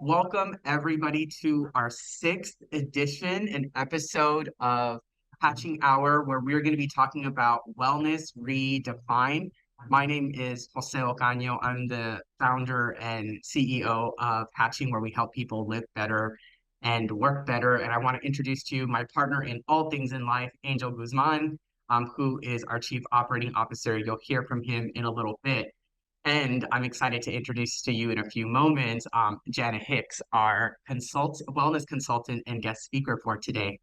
Welcome everybody to our sixth edition and episode of Hatching Hour, where we're going to be talking about wellness redefined. My name is Jose Ocaño. I'm the founder and CEO of Hatching, where we help people live better and work better. And I want to introduce to you my partner in all things in life, Angel Guzman, who is our Chief Operating Officer. You'll hear from him in a little bit. And I'm excited to introduce to you in a few moments Janna Hicks, our wellness consultant and guest speaker for today.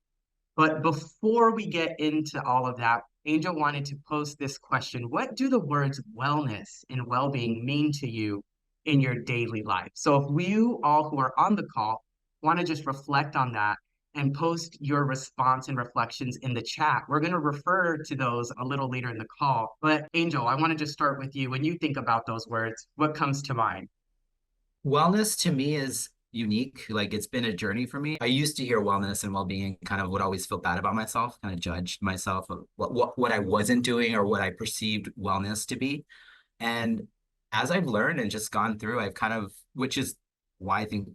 But before we get into all of that, Angel wanted to pose this question. What do the words wellness and well-being mean to you in your daily life? So if you all who are on the call want to just reflect on that and post your response and reflections in the chat, we're going to refer to those a little later in the call. But Angel, I want to just start with you. When you think about those words, what comes to mind? Wellness to me is unique. Like it's been a journey for me. I used to hear wellness and well-being and kind of would always feel bad about myself, kind of judged myself of what I wasn't doing or what I perceived wellness to be. And as I've learned and just gone through, I've kind of, which is why I think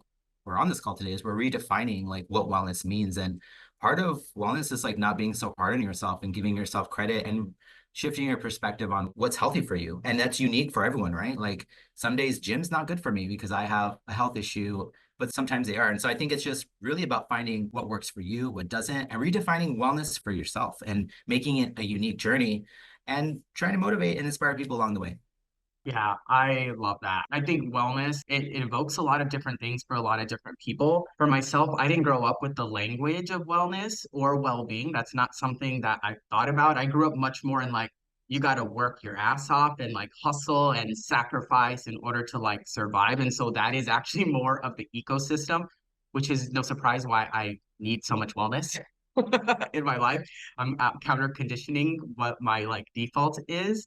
we're on this call today, is we're redefining like what wellness means. And part of wellness is like not being so hard on yourself and giving yourself credit and shifting your perspective on what's healthy for you. And that's unique for everyone, right? Like some days gym's not good for me because I have a health issue, but sometimes they are. And so I think it's just really about finding what works for you, what doesn't, and redefining wellness for yourself and making it a unique journey and trying to motivate and inspire people along the way. Yeah, I love that. I think wellness, it evokes a lot of different things for a lot of different people. For myself, I didn't grow up with the language of wellness or well-being. That's not something that I thought about. I grew up much more in like, you got to work your ass off and like hustle and sacrifice in order to like survive. And so that is actually more of the ecosystem, which is no surprise why I need so much wellness in my life. I'm counter conditioning what my like default is.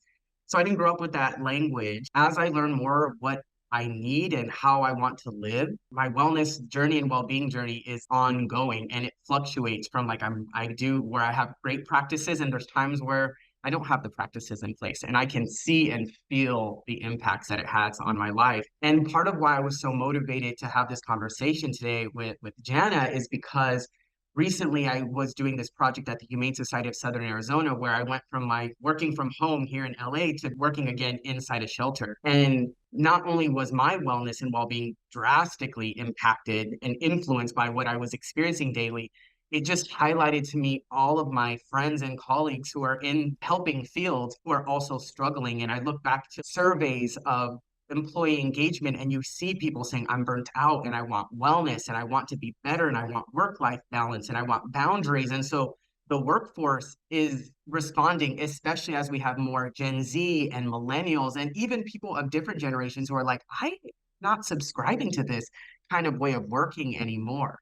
So I didn't grow up with that language. As I learn more of what I need and how I want to live, my wellness journey and well-being journey is ongoing and it fluctuates from like I do where I have great practices and there's times where I don't have the practices in place and I can see and feel the impacts that it has on my life. And part of why I was so motivated to have this conversation today with Janna is because recently I was doing this project at the Humane Society of Southern Arizona where I went from my working from home here in LA to working again inside a shelter. And not only was my wellness and well-being drastically impacted and influenced by what I was experiencing daily, it just highlighted to me all of my friends and colleagues who are in helping fields who are also struggling. And I look back to surveys of employee engagement and you see people saying I'm burnt out and I want wellness and I want to be better and I want work-life balance and I want boundaries. And so the workforce is responding, especially as we have more Gen Z and millennials and even people of different generations who are like, I'm not subscribing to this kind of way of working anymore.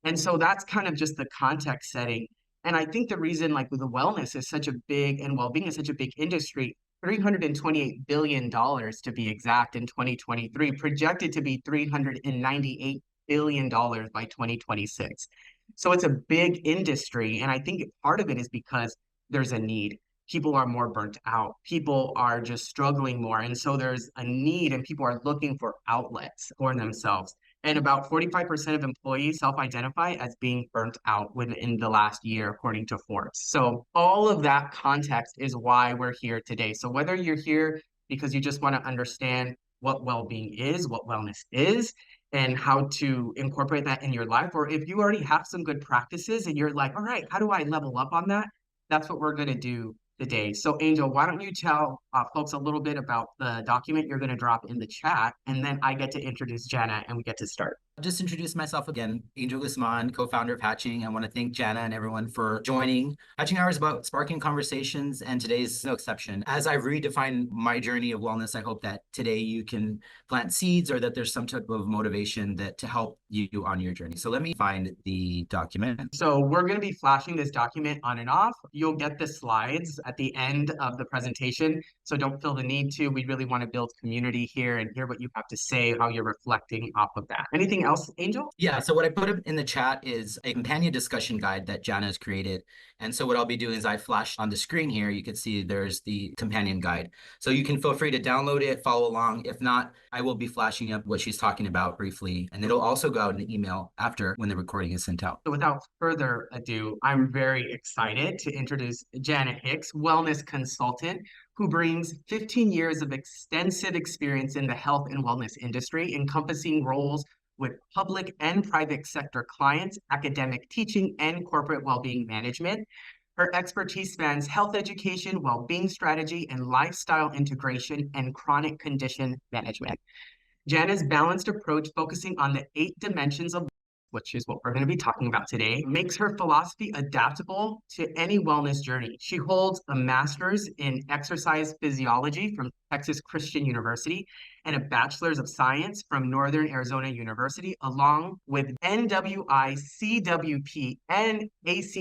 And so that's kind of just the context setting. And I think the reason like the wellness is such a big and well-being is such a big industry, $328 billion to be exact in 2023, projected to be $398 billion by 2026. So it's a big industry. And I think part of it is because there's a need. People are more burnt out. People are just struggling more. And so there's a need, and people are looking for outlets for themselves. And about 45% of employees self-identify as being burnt out within the last year, according to Forbes. So all of that context is why we're here today. So whether you're here because you just want to understand what well-being is, what wellness is, and how to incorporate that in your life, or if you already have some good practices and you're like, all right, how do I level up on that? That's what we're going to do today. So, Angel, why don't you tell folks a little bit about the document you're going to drop in the chat, and then I get to introduce Janna and we get to start. I'll just introduce myself again, Angel Guzman, co-founder of Hatching. I want to thank Janna and everyone for joining. Hatching Hour is about sparking conversations, and today's no exception. As I redefine my journey of wellness, I hope that today you can plant seeds or that there's some type of motivation that to help you on your journey. So let me find the document. So we're going to be flashing this document on and off. You'll get the slides at the end of the presentation. So don't feel the need to. We really want to build community here and hear what you have to say, how you're reflecting off of that. Anything else, Angel? Yeah, so what I put in the chat is a companion discussion guide that Janna has created. And so what I'll be doing is I flash on the screen here, you can see there's the companion guide. So you can feel free to download it, follow along. If not, I will be flashing up what she's talking about briefly, and it'll also go out in an email after when the recording is sent out. So without further ado, I'm very excited to introduce Janna Hicks, wellness consultant, who brings 15 years of extensive experience in the health and wellness industry, encompassing roles with public and private sector clients, academic teaching, and corporate well-being management. Her expertise spans health education, well-being strategy, and lifestyle integration and chronic condition management. Janna's balanced approach, focusing on the 8 dimensions of, which is what we're going to be talking about today, makes her philosophy adaptable to any wellness journey. She holds a master's in exercise physiology from Texas Christian University and a bachelor's of science from Northern Arizona University, along with NWI, CWP, and ACE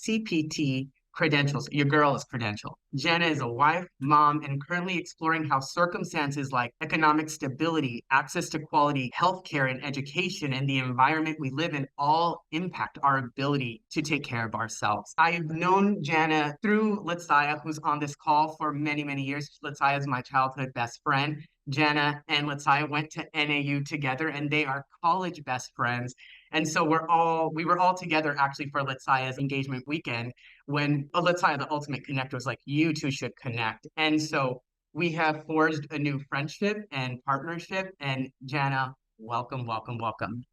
CPT credentials. Your girl is credentialed. Janna is a wife, mom, and currently exploring how circumstances like economic stability, access to quality healthcare and education, and the environment we live in all impact our ability to take care of ourselves. I've known Janna through Litsaya, who's on this call for many, many years. Litsaya is my childhood best friend. Janna and Litsaya went to NAU together, and they are college best friends. And so we were all together actually for Litsaya's engagement weekend when Litsaya, the ultimate connector, was like, you two should connect. And so we have forged a new friendship and partnership. And Janna, welcome, welcome, welcome.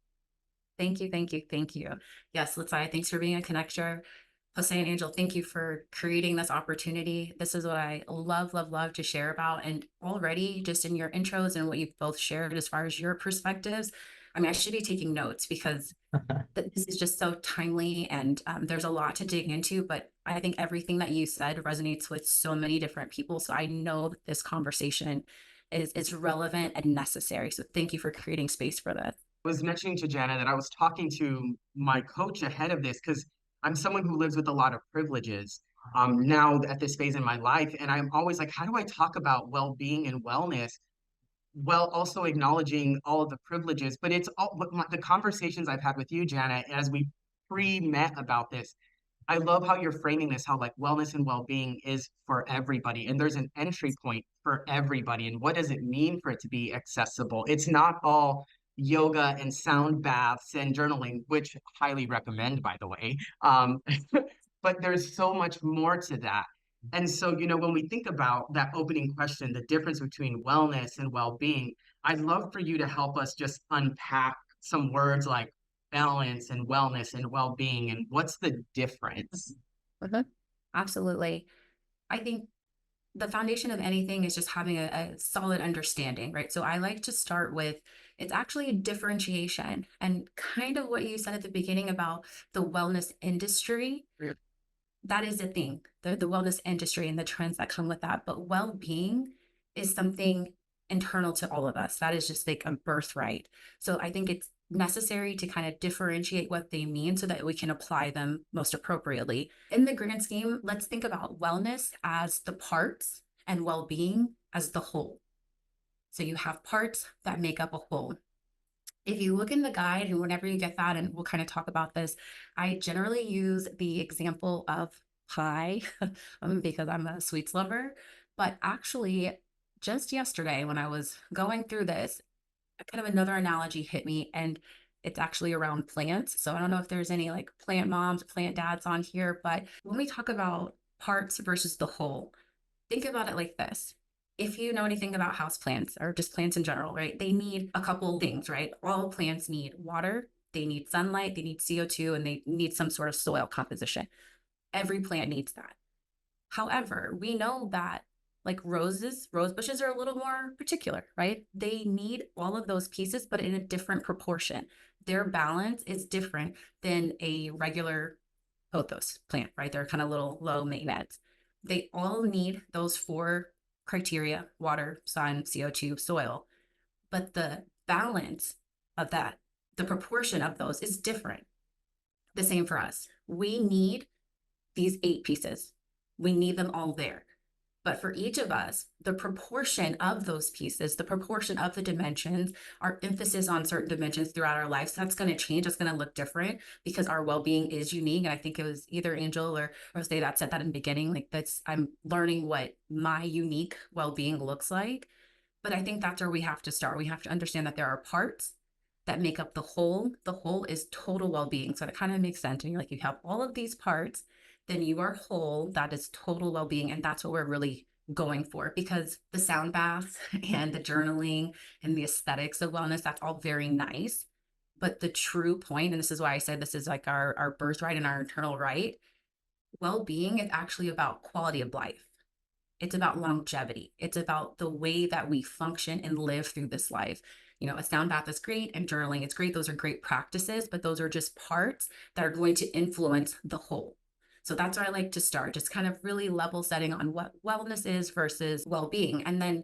Thank you, thank you, thank you. Yes, Litsaya, thanks for being a connector. Jose and Angel, thank you for creating this opportunity. This is what I love, love, love to share about. And already, just in your intros and what you've both shared as far as your perspectives, I mean, I should be taking notes because this is just so timely and there's a lot to dig into. But I think everything that you said resonates with so many different people. So I know that this conversation is relevant and necessary. So thank you for creating space for this. Was mentioning to Janna that I was talking to my coach ahead of this because I'm someone who lives with a lot of privileges now at this phase in my life. And I'm always like, how do I talk about well-being and wellness while also acknowledging all of the privileges? But it's all the conversations I've had with you, Janna, as we pre-met about this. I love how you're framing this, how like wellness and well-being is for everybody, and there's an entry point for everybody. And what does it mean for it to be accessible? It's not all yoga and sound baths and journaling, which highly recommend, by the way. But there's so much more to that. And so, when we think about that opening question, the difference between wellness and well-being, I'd love for you to help us just unpack some words like balance and wellness and well-being and what's the difference? Mhm. Absolutely. I think the foundation of anything is just having a solid understanding, right? So I like to start with it's actually a differentiation and kind of what you said at the beginning about the wellness industry. Yeah. That is a thing, the wellness industry and the trends that come with that. But well-being is something internal to all of us. That is just like a birthright. So I think it's necessary to kind of differentiate what they mean so that we can apply them most appropriately. In the grand scheme, let's think about wellness as the parts and well-being as the whole. So you have parts that make up a whole. If you look in the guide and whenever you get that, and we'll kind of talk about this, I generally use the example of pie because I'm a sweets lover. But actually, just yesterday when I was going through this, kind of another analogy hit me, and it's actually around plants. So I don't know if there's any like plant moms, plant dads on here, but when we talk about parts versus the whole, think about it like this. If you know anything about house plants or just plants in general, right? They need a couple things, right? All plants need water, they need sunlight, they need CO2, and they need some sort of soil composition. Every plant needs that. However, we know that like rose bushes are a little more particular, right? They need all of those pieces, but in a different proportion. Their balance is different than a regular pothos plant, right? They're kind of little low maintenance. They all need those four criteria: water, sun, CO2, soil. But the balance of that, the proportion of those is different. The same for us. We need these 8 pieces. We need them all there. But for each of us, the proportion of those pieces, the proportion of the dimensions, our emphasis on certain dimensions throughout our lives, that's going to change. It's going to look different because our well-being is unique. And I think it was either Angel or Stay that said that in the beginning. Like I'm learning what my unique well-being looks like. But I think that's where we have to start. We have to understand that there are parts that make up the whole. The whole is total well-being. So it kind of makes sense. And you're like, you have all of these parts, then you are whole. That is total well-being. And that's what we're really going for, because the sound baths and the journaling and the aesthetics of wellness, that's all very nice. But the true point, and this is why I said this is like our birthright and our internal right, well-being is actually about quality of life. It's about longevity. It's about the way that we function and live through this life. You know, a sound bath is great and journaling is great. Those are great practices, but those are just parts that are going to influence the whole. So that's where I like to start, just kind of really level setting on what wellness is versus well-being. And then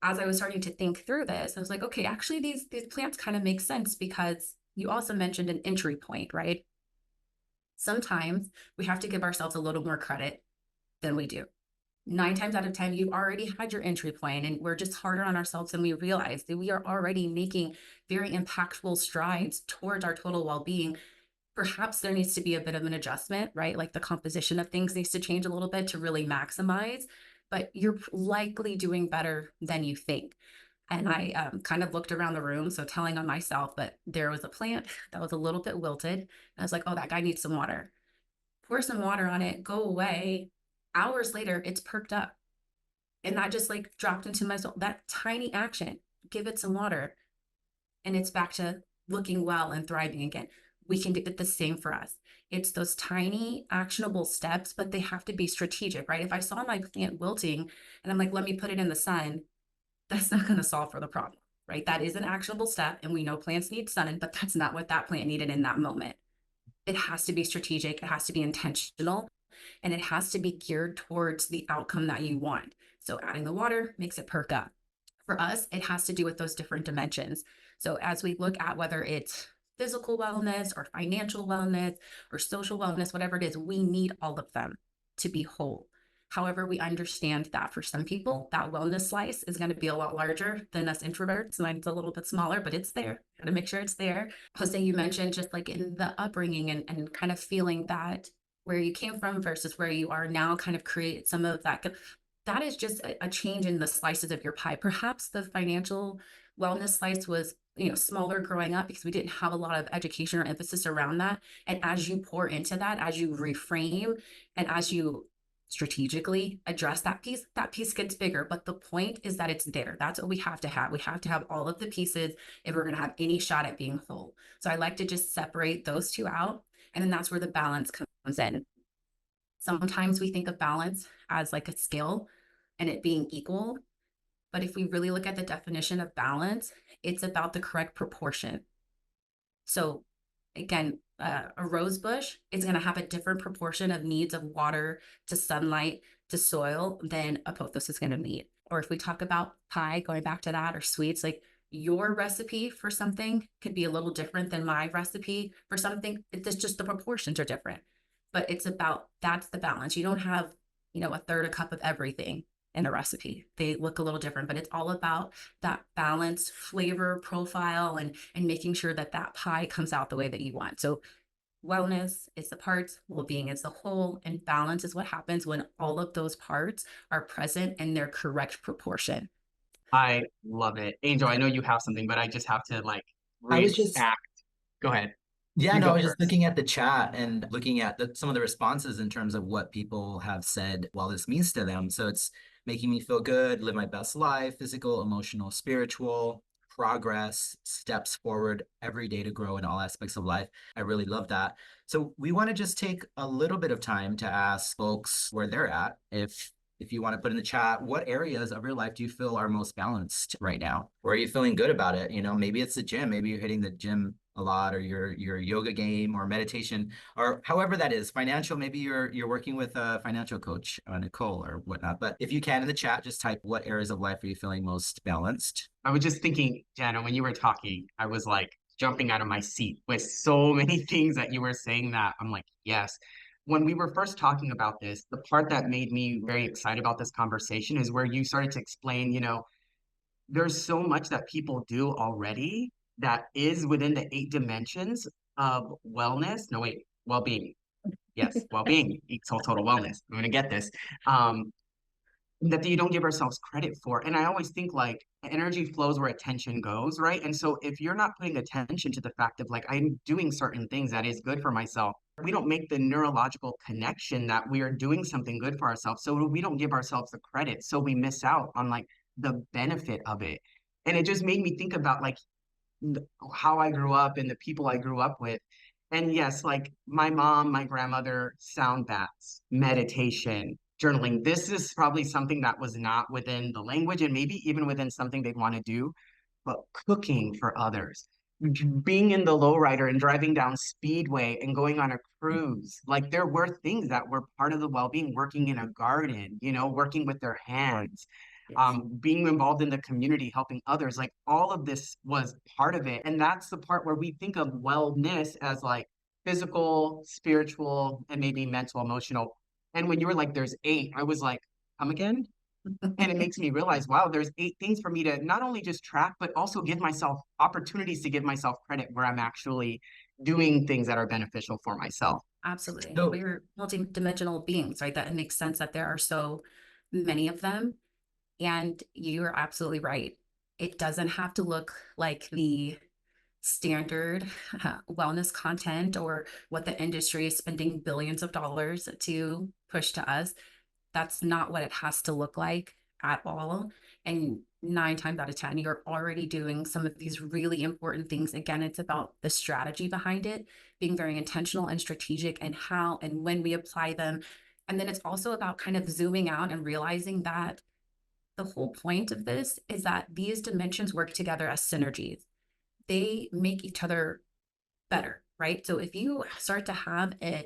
as I was starting to think through this, I was like, okay, actually these plants kind of make sense, because you also mentioned an entry point, right? Sometimes we have to give ourselves a little more credit than we do. 9 times out of 10, you've already had your entry point, and we're just harder on ourselves than we realize. That we are already making very impactful strides towards our total well-being. Perhaps there needs to be a bit of an adjustment, right? Like the composition of things needs to change a little bit to really maximize, but you're likely doing better than you think. And I kind of looked around the room, so telling on myself, but there was a plant that was a little bit wilted. And I was like, oh, that guy needs some water. Pour some water on it, go away. Hours later, it's perked up. And that just like dropped into my soul. That tiny action, give it some water, and it's back to looking well and thriving again. We can do it the same for us. It's those tiny actionable steps, but they have to be strategic, right? If I saw my plant wilting and I'm like, let me put it in the sun, that's not going to solve for the problem, right? That is an actionable step. And we know plants need sun, but that's not what that plant needed in that moment. It has to be strategic. It has to be intentional, and it has to be geared towards the outcome that you want. So adding the water makes it perk up. For us, it has to do with those different dimensions. So as we look at whether it's physical wellness or financial wellness or social wellness, whatever it is, we need all of them to be whole. However, we understand that for some people, that wellness slice is going to be a lot larger than us introverts. Mine's a little bit smaller, but it's there. Got to make sure it's there. Jose, you mentioned just like in the upbringing and kind of feeling that where you came from versus where you are now kind of create some of that. That is just a change in the slices of your pie. Perhaps the financial wellness slice was, smaller growing up because we didn't have a lot of education or emphasis around that. And as you pour into that, as you reframe and as you strategically address that piece gets bigger. But the point is that it's there. That's what we have to have. We have to have all of the pieces if we're going to have any shot at being whole. So I like to just separate those two out. And then that's where the balance comes in. Sometimes we think of balance as like a scale and it being equal. But if we really look at the definition of balance, it's about the correct proportion. So again, a rose bush is going to have a different proportion of needs of water to sunlight to soil than a pothos is going to need. Or if we talk about pie, going back to that, or sweets, like your recipe for something could be a little different than my recipe for something. It's just the proportions are different. But it's about, that's the balance. You don't have, a third a cup of everything in a recipe. They look a little different, but it's all about that balanced flavor profile and making sure that that pie comes out the way that you want. So wellness is the parts, well-being is the whole, and balance is what happens when all of those parts are present in their correct proportion. I love it. Angel, I know you have something, but I just have to like I was just react. Go ahead. Yeah, You no, I go was just first. looking at the chat and looking at some of the responses in terms of what people have said while this means to them. So it's making me feel good, live my best life, physical, emotional, spiritual, progress, steps forward every day to grow in all aspects of life. I really love that. So we want to just take a little bit of time to ask folks where they're at. If you want to put in the chat, what areas of your life do you feel are most balanced right now? Or are you feeling good about it? Maybe it's the gym. Maybe you're hitting the gym a lot, or your yoga game or meditation, or however that is. Financial, maybe you're working with a financial coach, Nicole or whatnot. But if you can in the chat, just type what areas of life are you feeling most balanced. I was just thinking, Janna, when you were talking, I was like jumping out of my seat with so many things that you were saying that I'm like, yes. When we were first talking about this, the part that made me very excited about this conversation is where you started to explain, there's so much that people do already that is within the 8 dimensions of wellness. No, wait, well-being. Yes, well-being equals total wellness. I'm going to get this. Um, that you don't give ourselves credit for. And I always think like energy flows where attention goes, right? And so if you're not putting attention to the fact of like I'm doing certain things that is good for myself, we don't make the neurological connection that we are doing something good for ourselves. So we don't give ourselves the credit. So we miss out on like the benefit of it. And it just made me think about like how I grew up and the people I grew up with. And yes, like my mom, my grandmother, sound baths, meditation, journaling. This is probably something that was not within the language and maybe even within something they'd want to do, but cooking for others, being in the lowrider and driving down Speedway and going on a cruise. Like there were things that were part of the well-being, working in a garden, working with their hands, Yes. being involved in the community, helping others. Like all of this was part of it. And that's the part where we think of wellness as like physical, spiritual, and maybe mental, emotional. And when you were like, there's eight, I was like, come again? And it makes me realize, wow, there's eight things for me to not only just track, but also give myself opportunities to give myself credit where I'm actually doing things that are beneficial for myself. Absolutely. So We're multidimensional beings, right? That it makes sense that there are so many of them. And you're absolutely right. It doesn't have to look like the standard wellness content or what the industry is spending billions of dollars to push to us. That's not what it has to look like at all. And 9 times out of 10, you're already doing some of these really important things. Again, it's about the strategy behind it, being very intentional and strategic and how and when we apply them. And then it's also about kind of zooming out and realizing that the whole point of this is that these dimensions work together as synergies. They make each other better, right? So if you start to have an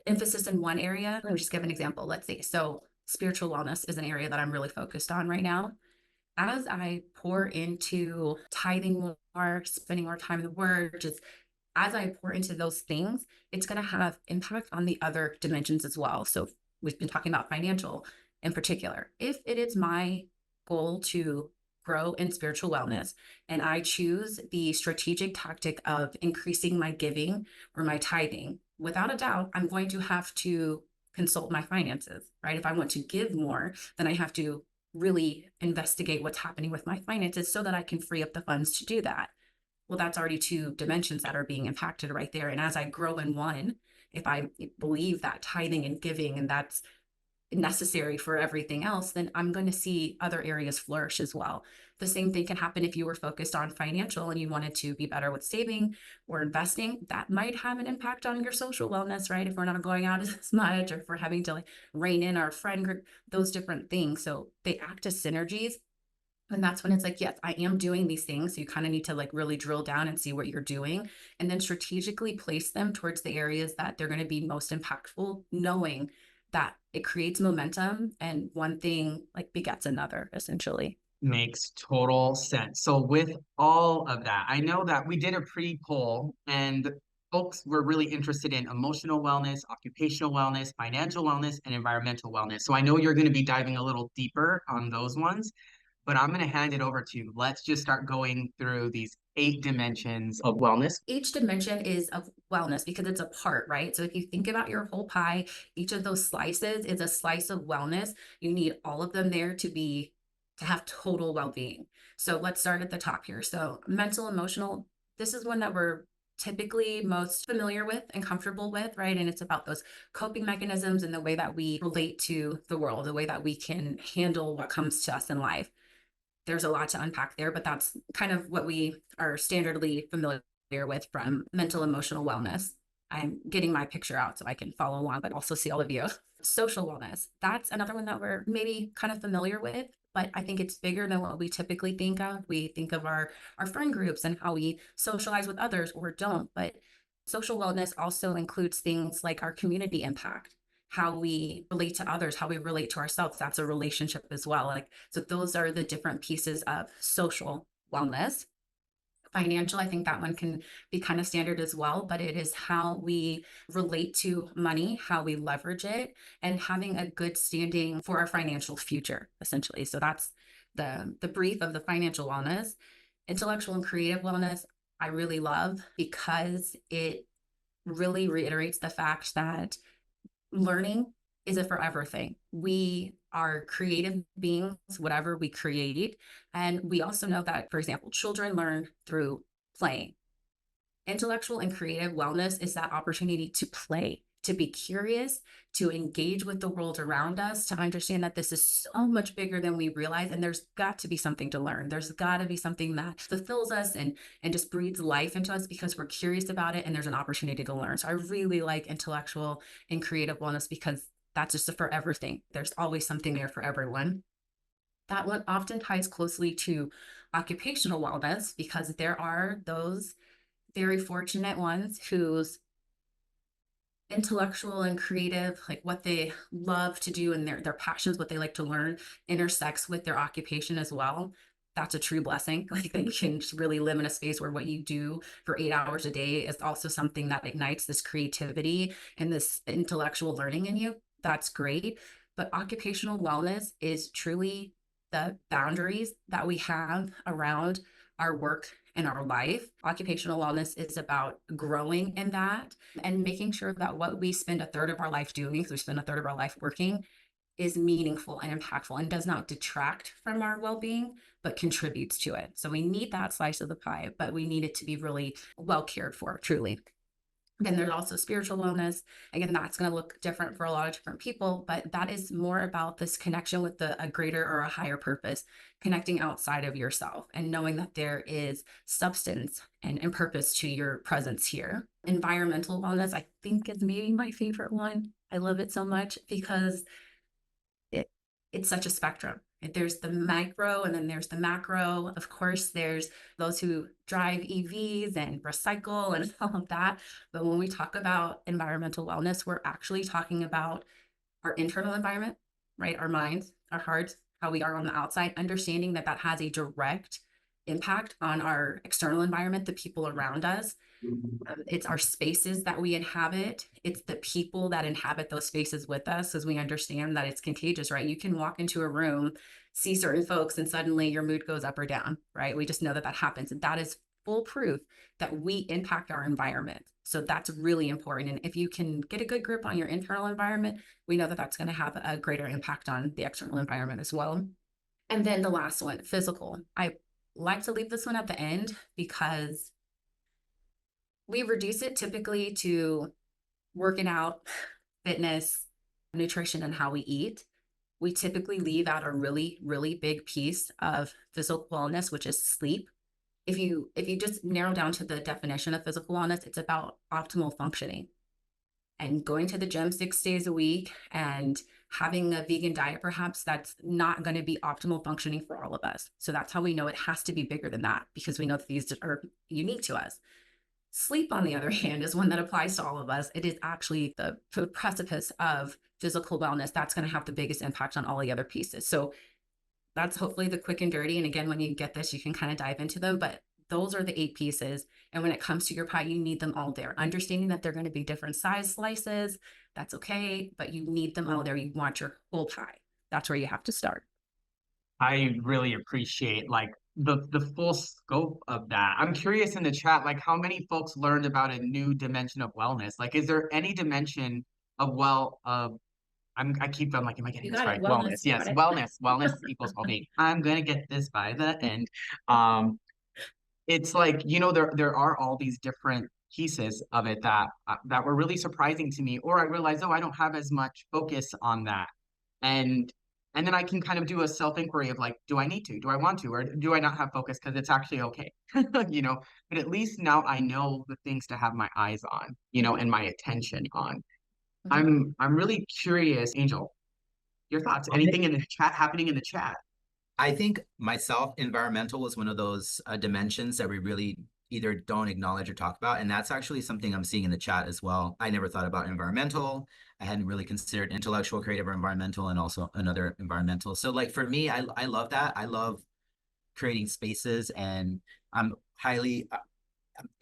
emphasis in one area, let me just give an example. Let's see. So spiritual wellness is an area that I'm really focused on right now. As I pour into tithing more, spending more time in the word, just as I pour into those things, it's going to have impact on the other dimensions as well. So we've been talking about financial in particular. If it is my goal to grow in spiritual wellness and I choose the strategic tactic of increasing my giving or my tithing, without a doubt, I'm going to have to consult my finances, right? If I want to give more, then I have to really investigate what's happening with my finances so that I can free up the funds to do that. Well, that's already two dimensions that are being impacted right there. And as I grow in one, if I believe that tithing and giving and that's necessary for everything else, then I'm going to see other areas flourish as well. The same thing can happen if you were focused on financial and you wanted to be better with saving or investing. That might have an impact on your social wellness, right? If we're not going out as much or if we're having to like rein in our friend group, those different things. So they act as synergies. And that's when it's like, yes, I am doing these things. So you kind of need to like really drill down and see what you're doing and then strategically place them towards the areas that they're going to be most impactful, knowing that it creates momentum and one thing like begets another, essentially. Makes total sense. So with all of that, I know that we did a pre-poll and folks were really interested in emotional wellness, occupational wellness, financial wellness, and environmental wellness. So I know you're going to be diving a little deeper on those ones, but I'm going to hand it over to you. Let's just start going through these eight dimensions of wellness. Each dimension is of wellness because it's a part, right? So if you think about your whole pie, each of those slices is a slice of wellness. You need all of them there to have total well-being. So let's start at the top here. So mental, emotional, this is one that we're typically most familiar with and comfortable with, right? And it's about those coping mechanisms and the way that we relate to the world, the way that we can handle what comes to us in life. There's a lot to unpack there, but that's kind of what we are standardly familiar with from mental emotional wellness. I'm getting my picture out so I can follow along, but also see all of you. Social wellness. That's another one that we're maybe kind of familiar with, but I think it's bigger than what we typically think of. We think of our friend groups and how we socialize with others or don't, but social wellness also includes things like our community impact, how we relate to others, how we relate to ourselves. That's a relationship as well. Like, so those are the different pieces of social wellness. Financial, I think that one can be kind of standard as well, but it is how we relate to money, how we leverage it, and having a good standing for our financial future, essentially. So that's the brief of the financial wellness. Intellectual and creative wellness, I really love because it really reiterates the fact that learning is a forever thing. We are creative beings, whatever we create. And we also know that, for example, children learn through playing. Intellectual and creative wellness is that opportunity to play, to be curious, to engage with the world around us, to understand that this is so much bigger than we realize. And there's got to be something to learn. There's got to be something that fulfills us and just breathes life into us because we're curious about it and there's an opportunity to learn. So I really like intellectual and creative wellness because that's just a forever thing. There's always something there for everyone. That one often ties closely to occupational wellness because there are those very fortunate ones whose intellectual and creative, like what they love to do and their passions, what they like to learn, intersects with their occupation as well. That's a true blessing. Like that you can just really live in a space where what you do for 8 hours a day is also something that ignites this creativity and this intellectual learning in you. That's great. But occupational wellness is truly the boundaries that we have around our work and our life. Occupational wellness is about growing in that and making sure that what we spend a third of our life doing, if we spend a third of our life working, is meaningful and impactful and does not detract from our well-being, but contributes to it. So we need that slice of the pie, but we need it to be really well cared for, truly. Then there's also spiritual wellness. Again, that's going to look different for a lot of different people, but that is more about this connection with a greater or a higher purpose, connecting outside of yourself and knowing that there is substance and purpose to your presence here. Environmental wellness, I think, is maybe my favorite one. I love it so much because it's such a spectrum. There's the micro and then there's the macro. Of course, there's those who drive EVs and recycle and all of that. But when we talk about environmental wellness, we're actually talking about our internal environment, right? Our minds, our hearts, how we are on the outside, understanding that that has a direct impact on our external environment, the people around us. It's our spaces that we inhabit. It's the people that inhabit those spaces with us, as we understand that it's contagious, right? You can walk into a room, see certain folks, and suddenly your mood goes up or down, right? We just know that that happens. And that is full proof that we impact our environment. So that's really important. And if you can get a good grip on your internal environment, we know that that's going to have a greater impact on the external environment as well. And then the last one, physical. I like to leave this one at the end because we reduce it typically to working out, fitness, nutrition, and how we eat. We typically leave out a really, really big piece of physical wellness, which is sleep. If you just narrow down to the definition of physical wellness, it's about optimal functioning. And going to the gym 6 days a week and having a vegan diet, perhaps, that's not going to be optimal functioning for all of us. So that's how we know it has to be bigger than that, because we know that these are unique to us. Sleep, on the other hand, is one that applies to all of us. It is actually the precipice of physical wellness that's going to have the biggest impact on all the other pieces. So that's hopefully the quick and dirty. And again, when you get this, you can kind of dive into them. But those are the 8 pieces. And when it comes to your pie, you need them all there. Understanding that they're going to be different size slices, that's okay. But you need them all there. You want your whole pie. That's where you have to start. I really appreciate like the full scope of that. I'm curious in the chat, like how many folks learned about a new dimension of wellness? Like, is there any dimension of I keep on like, am I getting You this got right? it. Wellness. Wellness. You Yes, got it. wellness. Wellness equals well-being. I'm gonna get this by the end. It's like, there are all these different pieces of it that were really surprising to me, or I realized, oh, I don't have as much focus on that. And and then I can kind of do a self-inquiry of like, do I need to? Do I want to? Or do I not have focus because it's actually okay? You know, but at least now I know the things to have my eyes on, and my attention on. Mhm. I'm really curious, Angel, your thoughts, anything in the chat happening in the chat? I think myself, environmental was one of those dimensions that we really either don't acknowledge or talk about. And that's actually something I'm seeing in the chat as well. I never thought about environmental. I hadn't really considered intellectual, creative, or environmental, and also another environmental. So like for me, I love that. I love creating spaces, and I'm highly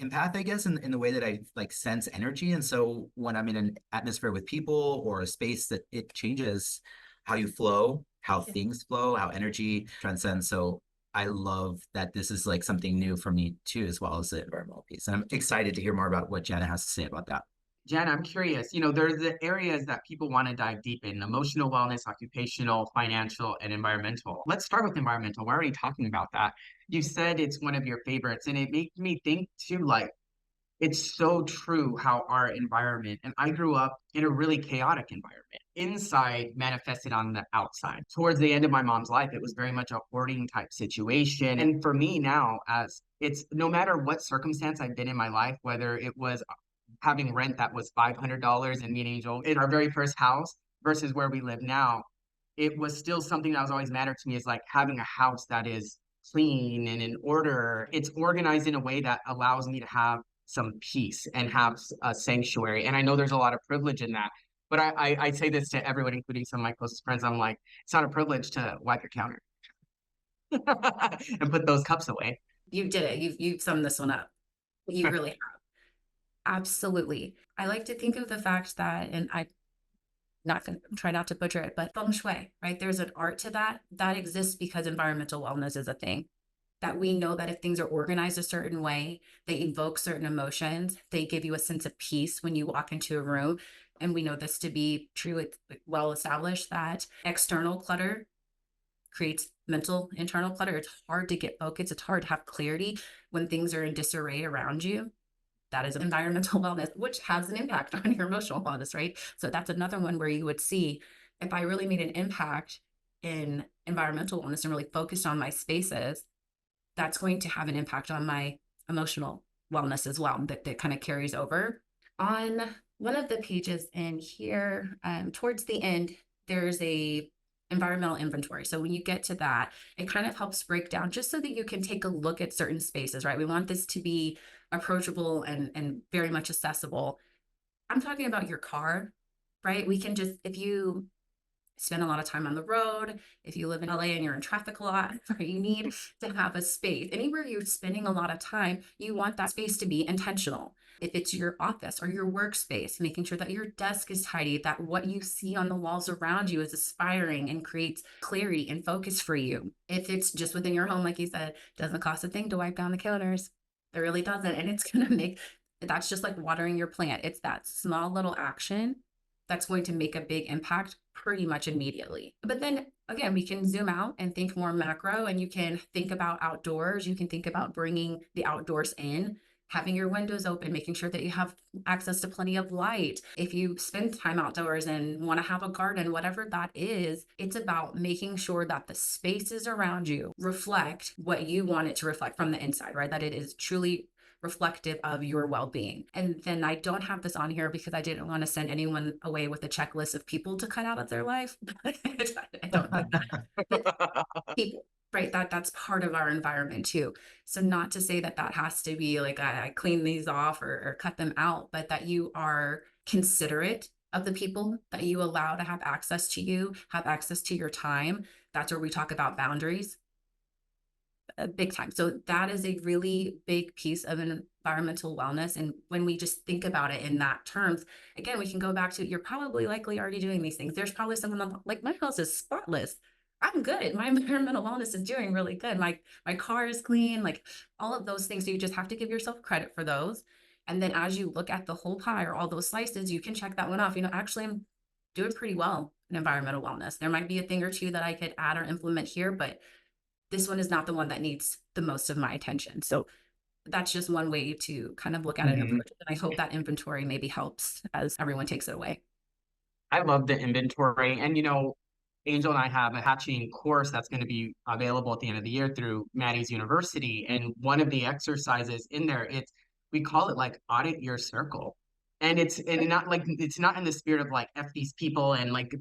empath, I guess, in the way that I like sense energy. And so when I'm in an atmosphere with people or a space, that it changes how you flow, how things flow, how energy transcends. So I love that this is like something new for me too, as well as the environmental piece. And I'm excited to hear more about what Janna has to say about that. Jen, I'm curious, there's the areas that people want to dive deep in: emotional wellness, occupational, financial, and environmental. Let's start with environmental. We're already talking about that. You said it's one of your favorites, and it makes me think too, like, it's so true how our environment, and I grew up in a really chaotic environment. Inside manifested on the outside. Towards the end of my mom's life, it was very much a hoarding type situation. And for me now, as it's no matter what circumstance I've been in my life, whether it was having rent that was $500 in me and Angel in our very first house versus where we live now, it was still something that was always mattered to me, is like having a house that is clean and in order. It's organized in a way that allows me to have some peace and have a sanctuary. And I know there's a lot of privilege in that. But I say this to everyone, including some of my closest friends. I'm like, it's not a privilege to wipe your counter and put those cups away. You did it. You've summed this one up. You really have. Absolutely. I like to think of the fact that, and I not going to try not to butcher it, but feng shui, right? There's an art to that exists because environmental wellness is a thing. That we know that if things are organized a certain way, they evoke certain emotions, they give you a sense of peace when you walk into a room. And we know this to be true. It's well established that external clutter creates mental internal clutter. It's hard to get focused. It's hard to have clarity when things are in disarray around you. That is environmental wellness, which has an impact on your emotional wellness, right? So that's another one where you would see, if I really made an impact in environmental wellness and really focused on my spaces, that's going to have an impact on my emotional wellness as well. That kind of carries over. On one of the pages in here, towards the end, there's a environmental inventory. So when you get to that, it kind of helps break down just so that you can take a look at certain spaces, right? We want this to be approachable and very much accessible. I'm talking about your car, right? We can just, if you spend a lot of time on the road, if you live in LA and you're in traffic a lot, right, you need to have a space. Anywhere you're spending a lot of time, you want that space to be intentional. If it's your office or your workspace, making sure that your desk is tidy, that what you see on the walls around you is aspiring and creates clarity and focus for you. If it's just within your home, like you said, it doesn't cost a thing to wipe down the counters. It really doesn't. And it's going to make, that's just like watering your plant. It's that small little action that's going to make a big impact pretty much immediately. But then again, we can zoom out and think more macro, and you can think about outdoors. You can think about bringing the outdoors in, having your windows open, making sure that you have access to plenty of light. If you spend time outdoors and want to have a garden, whatever that is, it's about making sure that the spaces around you reflect what you want it to reflect from the inside, right? That it is truly reflective of your well-being. And then I don't have this on here because I didn't want to send anyone away with a checklist of people to cut out of their life. I don't people, right? That's part of our environment too. So not to say that that has to be like I clean these off or cut them out, but that you are considerate of the people that you allow to have access to you, have access to your time. That's where we talk about boundaries. Big time. So that is a really big piece of an environmental wellness. And when we just think about it in that terms, again, we can go back to, you're probably likely already doing these things. There's probably someone like, my house is spotless. I'm good. My environmental wellness is doing really good. My car is clean, like all of those things. So you just have to give yourself credit for those. And then as you look at the whole pie or all those slices, you can check that one off. Actually, I'm doing pretty well in environmental wellness. There might be a thing or two that I could add or implement here, but this one is not the one that needs the most of my attention. So that's just one way to kind of look at it. And I hope that inventory maybe helps as everyone takes it away. I love the inventory. And, Angel and I have a hatching course that's going to be available at the end of the year through Maddie's University. And one of the exercises in there, we call it like audit your circle. And it's not in the spirit of like F these people and like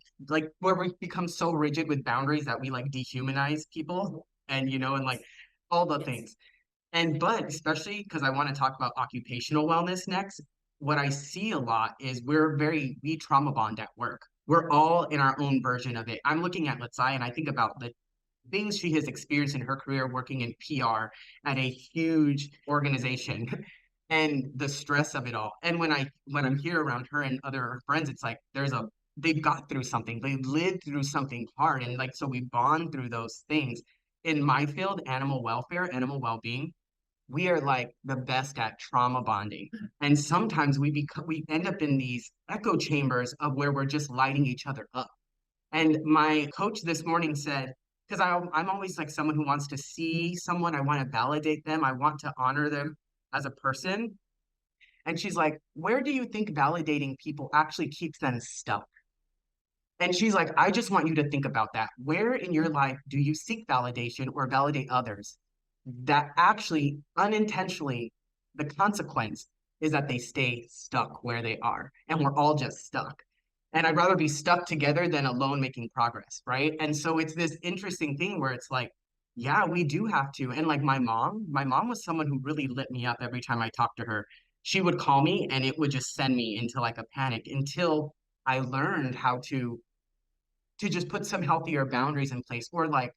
where we become so rigid with boundaries that we like dehumanize people and and like all the things. But especially because I want to talk about occupational wellness next, what I see a lot is we trauma bond at work. We're all in our own version of it. I'm looking at Latsai and I think about the things she has experienced in her career working in PR at a huge organization and the stress of it all. And when I'm here around her and other friends, it's like they've got through something, they lived through something hard. And like so we bond through those things. In my field, animal welfare, animal well-being, we are like the best at trauma bonding. And sometimes we end up in these echo chambers of where we're just lighting each other up. And my coach this morning said, because I'm always like someone who wants to see someone, I want to validate them, I want to honor them as a person. And she's like, where do you think validating people actually keeps them stuck? And she's like, I just want you to think about that. Where in your life do you seek validation or validate others that actually unintentionally, the consequence is that they stay stuck where they are, and we're all just stuck. And I'd rather be stuck together than alone making progress, right? And so it's this interesting thing where it's like, yeah, we do have to. And like my mom was someone who really lit me up every time I talked to her. She would call me and it would just send me into like a panic until I learned how to just put some healthier boundaries in place, or like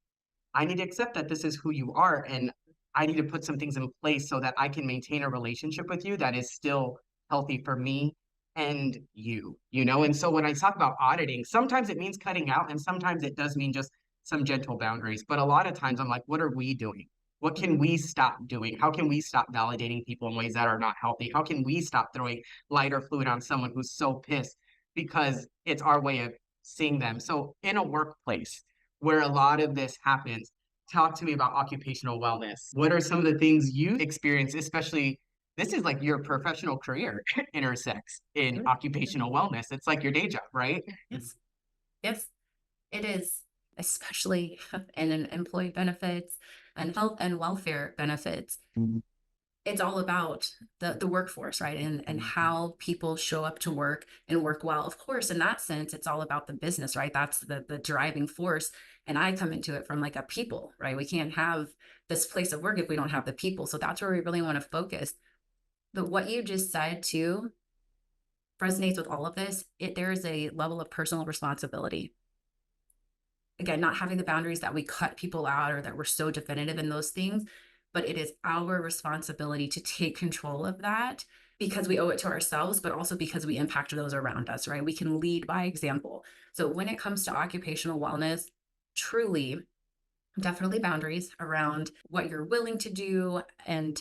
I need to accept that this is who you are, and I need to put some things in place so that I can maintain a relationship with you that is still healthy for me and you know? And so when I talk about auditing, sometimes it means cutting out, and sometimes it does mean just some gentle boundaries. But a lot of times I'm like, what are we doing? What can we stop doing? How can we stop validating people in ways that are not healthy? How can we stop throwing lighter fluid on someone who's so pissed because it's our way of seeing them? So in a workplace where a lot of this happens, talk to me about occupational wellness. What are some of the things you experience, especially this is like your professional career intersects in occupational wellness. It's like your day job, right? Yes, yes, it is, especially in employee benefits and health and welfare benefits. It's all about the workforce, right? And how people show up to work and work well. Of course, in that sense, it's all about the business, right? That's the driving force. And I come into it from like a people, right? We can't have this place of work if we don't have the people. So that's where we really want to focus. But what you just said too resonates with all of this. There is a level of personal responsibility. Again, not having the boundaries that we cut people out or that we're so definitive in those things, but it is our responsibility to take control of that because we owe it to ourselves, but also because we impact those around us, right? We can lead by example. So when it comes to occupational wellness, truly, definitely boundaries around what you're willing to do and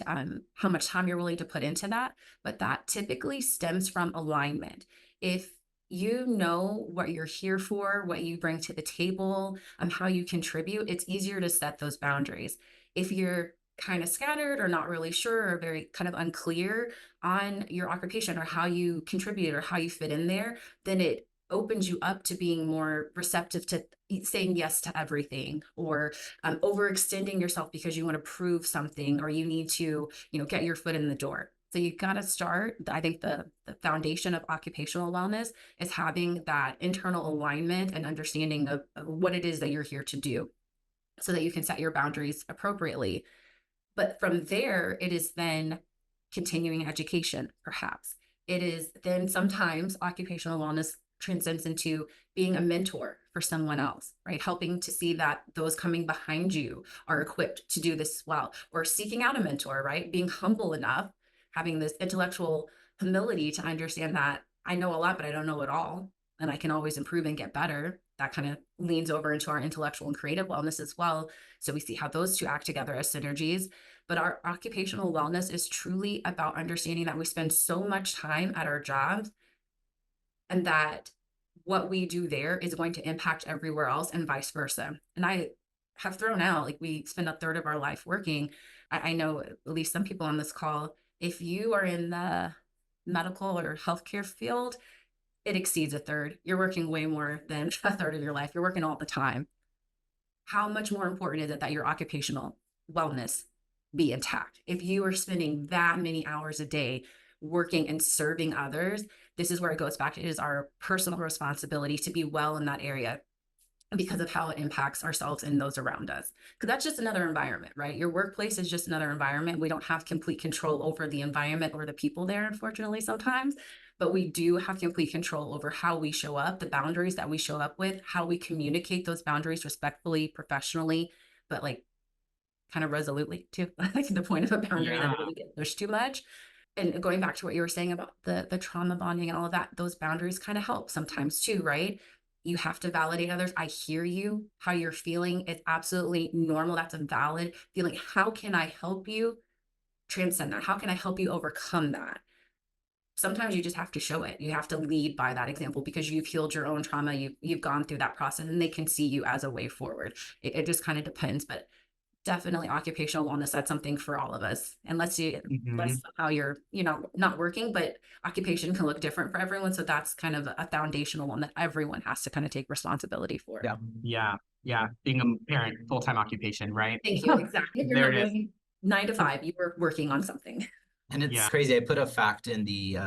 how much time you're willing to put into that. But that typically stems from alignment. If you know what you're here for, what you bring to the table, how you contribute, it's easier to set those boundaries. If you're kind of scattered or not really sure or very kind of unclear on your occupation or how you contribute or how you fit in there, then it opens you up to being more receptive to saying yes to everything, or overextending yourself because you want to prove something or you need to, get your foot in the door. So you got to start. I think the foundation of occupational wellness is having that internal alignment and understanding of what it is that you're here to do so that you can set your boundaries appropriately. But from there, it is then continuing education, perhaps. It is then sometimes occupational wellness transcends into being a mentor for someone else, right? Helping to see that those coming behind you are equipped to do this well, or seeking out a mentor, right? Being humble enough, having this intellectual humility to understand that I know a lot, but I don't know it all. And I can always improve and get better. That kind of leans over into our intellectual and creative wellness as well. So we see how those two act together as synergies. But our occupational wellness is truly about understanding that we spend so much time at our jobs and that what we do there is going to impact everywhere else and vice versa. And I have thrown out, like, we spend a third of our life working. I know at least some people on this call, if you are in the medical or healthcare field, it exceeds a third. You're working way more than a third of your life. You're working all the time. How much more important is it that your occupational wellness be intact? If you are spending that many hours a day working and serving others, this is where it goes back. It is our personal responsibility to be well in that area because of how it impacts ourselves and those around us. Because that's just another environment, right? Your workplace is just another environment. We don't have complete control over the environment or the people there, unfortunately, sometimes, but we do have complete control over how we show up, the boundaries that we show up with, how we communicate those boundaries respectfully, professionally, but like kind of resolutely too. Like the point of a boundary that doesn't get pushed too much. And going back to what you were saying about the trauma bonding and all of that, those boundaries kind of help sometimes too, right? You have to validate others. I hear you, how you're feeling. It's absolutely normal. That's a valid feeling. How can I help you? transcend that? How can I help you overcome that? Sometimes you just have to show it. You have to lead by that example because you've healed your own trauma. You've gone through that process and they can see you as a way forward. It just kind of depends, but definitely occupational wellness, that's something for all of us. Unless somehow you're, not working, but occupation can look different for everyone. So that's kind of a foundational one that everyone has to kind of take responsibility for. Yeah. Yeah. Yeah. Being a parent, full-time occupation, right? Thank you. Exactly. You're There not it is. doing 9 to 5. You were working on something. And it's Yeah. crazy. I put a fact in the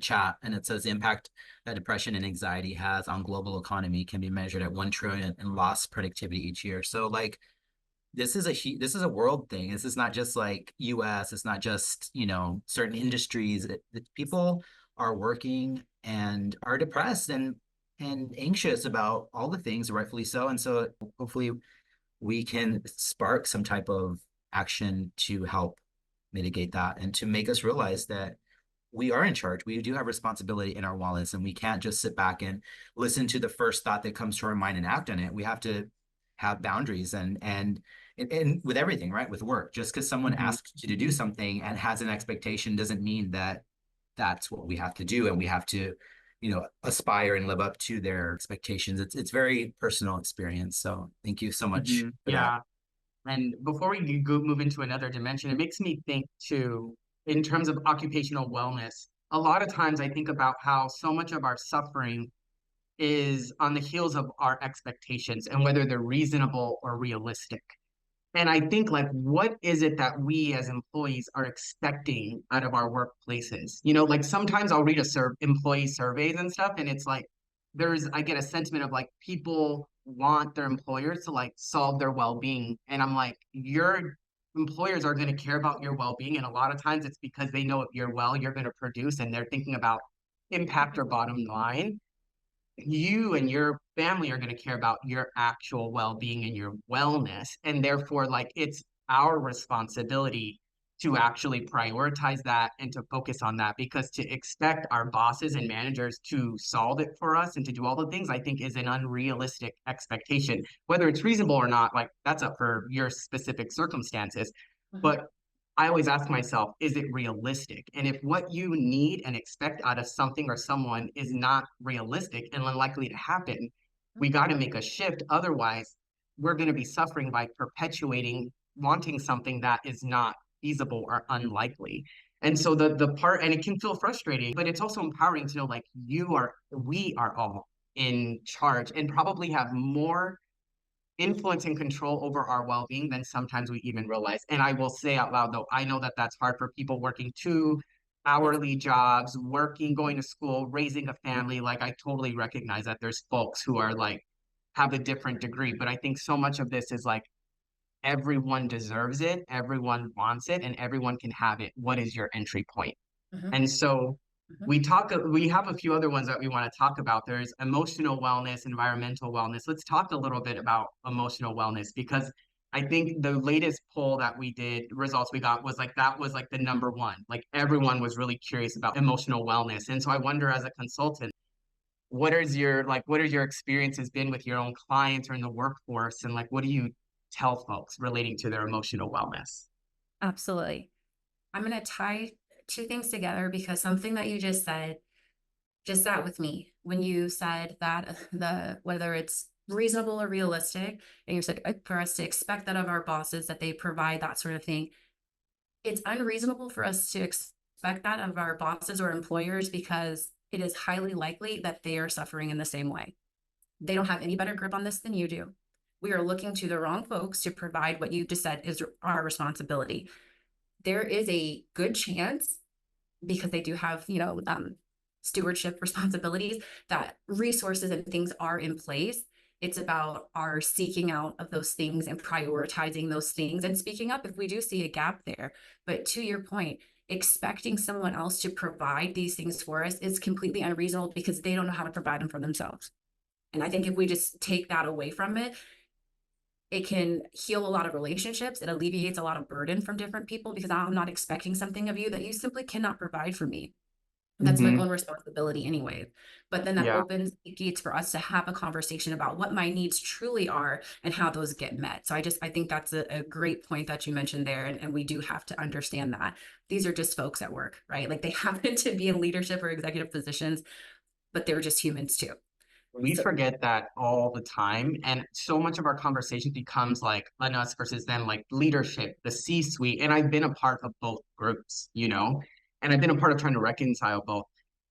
chat, and it says the impact that depression and anxiety has on global economy can be measured at 1 trillion in lost productivity each year. So like this is a world thing. This is not just like US. It's not just, certain industries. People are working and are depressed and anxious about all the things, rightfully so. And so hopefully we can spark some type of action to help mitigate that and to make us realize that we are in charge. We do have responsibility in our wallets, and we can't just sit back and listen to the first thought that comes to our mind and act on it. We have to have boundaries and with everything, right? With work, just because someone asks you to do something and has an expectation doesn't mean that that's what we have to do, and we have to, aspire and live up to their expectations. It's very personal experience. So thank you so much for that. Yeah. And before we move into another dimension, it makes me think too, in terms of occupational wellness, a lot of times I think about how so much of our suffering is on the heels of our expectations and whether they're reasonable or realistic. And I think, like, what is it that we as employees are expecting out of our workplaces? Like sometimes I'll read employee surveys and stuff, and it's like I get a sentiment of like people want their employers to like solve their well-being. And I'm like, your employers are going to care about your well-being. And a lot of times it's because they know if you're well, you're going to produce, and they're thinking about impact or bottom line. You and your family are going to care about your actual well-being and your wellness, and therefore like it's our responsibility to actually prioritize that and to focus on that, because to expect our bosses and managers to solve it for us and to do all the things, I think is an unrealistic expectation. Whether it's reasonable or not, like that's up for your specific circumstances. But I always ask myself, is it realistic? And if what you need and expect out of something or someone is not realistic and unlikely to happen, we got to make a shift. Otherwise, we're going to be suffering by perpetuating wanting something that is not feasible or unlikely. And so the part, and it can feel frustrating, but it's also empowering to know like we are all in charge and probably have more influence and control over our well-being than sometimes we even realize. And I will say out loud, though, I know that that's hard for people working 2 hourly jobs, working, going to school, raising a family. Like I totally recognize that there's folks who are like have a different degree, but I think so much of this is like everyone deserves it, everyone wants it, and everyone can have it. What is your entry point? And so we have a few other ones that we want to talk about. There's emotional wellness, environmental wellness. Let's talk a little bit about emotional wellness, because I think the latest poll that we did, results we got was like that was like the number one. Like everyone was really curious about emotional wellness. And so I wonder, as a consultant, what are your experiences been with your own clients or in the workforce, and like what do you tell folks relating to their emotional wellness? Absolutely. I'm going to tie two things together because something that you just said just sat with me when you said that whether it's reasonable or realistic, and you said for us to expect that of our bosses that they provide that sort of thing. It's unreasonable for us to expect that of our bosses or employers because it is highly likely that they are suffering in the same way. They don't have any better grip on this than you do. We are looking to the wrong folks to provide what you just said is our responsibility. There is a good chance, because they do have, stewardship responsibilities, that resources and things are in place. It's about our seeking out of those things and prioritizing those things and speaking up if we do see a gap there. But to your point, expecting someone else to provide these things for us is completely unreasonable because they don't know how to provide them for themselves. And I think if we just take that away from it, it can heal a lot of relationships. It alleviates a lot of burden from different people because I'm not expecting something of you that you simply cannot provide for me. That's my Hmm. own responsibility anyway. But then that Yeah. opens the gates for us to have a conversation about what my needs truly are and how those get met. So I think that's a great point that you mentioned there. And we do have to understand that these are just folks at work, right? Like they happen to be in leadership or executive positions, but they're just humans too. We So forget that all the time. And so much of our conversation becomes like an us versus them, like leadership, the C-suite. And I've been a part of both groups, you know, and I've been a part of trying to reconcile both.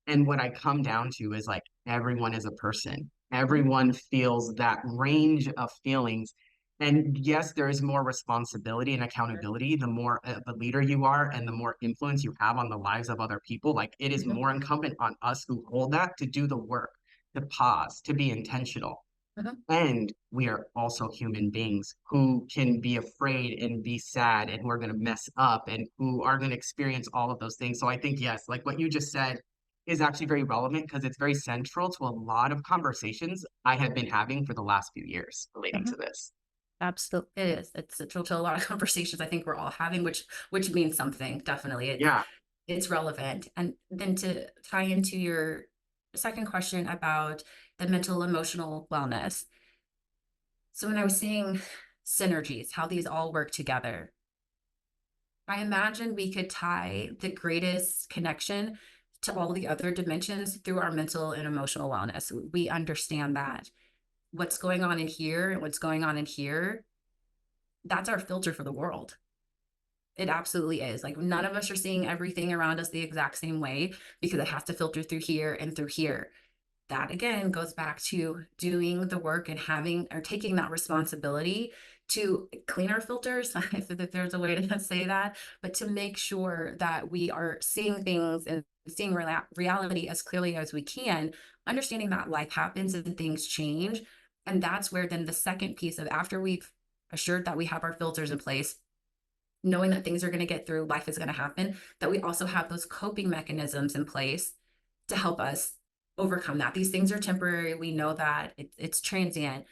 And what I come down to is like everyone is a person. mhm, Everyone feels that range of feelings. And yes, there is more responsibility and accountability the more of a leader you are and the more influence you have on the lives of other people. Like it is mhm, more incumbent on us who hold that to do the work, to pause, to be intentional. mhm, And we are also human beings who can be afraid and be sad and who are going to mess up and who are going to experience all of those things. So I think, yes, like what you just said is actually very relevant because it's very central to a lot of conversations I have been having for the last few years relating mhm. to this. Absolutely, it is. It's central to a lot of conversations I think we're all having, which means something. Definitely, Yeah, it's relevant. And then to tie into your second question about the mental emotional wellness. So when I was saying synergies, how these all work together, I imagine we could tie the greatest connection to all the other dimensions through our mental and emotional wellness. We understand that what's going on in here and what's going on in here, that's our filter for the world. It absolutely is. Like none of us are seeing everything around us the exact same way because it has to filter through here and through here. That again goes back to doing the work and having or taking that responsibility to clean our filters, if there's a way to say that, but to make sure that we are seeing things and seeing reality as clearly as we can, understanding that life happens and things change. And that's where then the second piece of after we've assured that we have our filters in place, knowing that things are going to get through, life is going to happen, that we also have those coping mechanisms in place to help us overcome that. These things are temporary. We know that it's transient,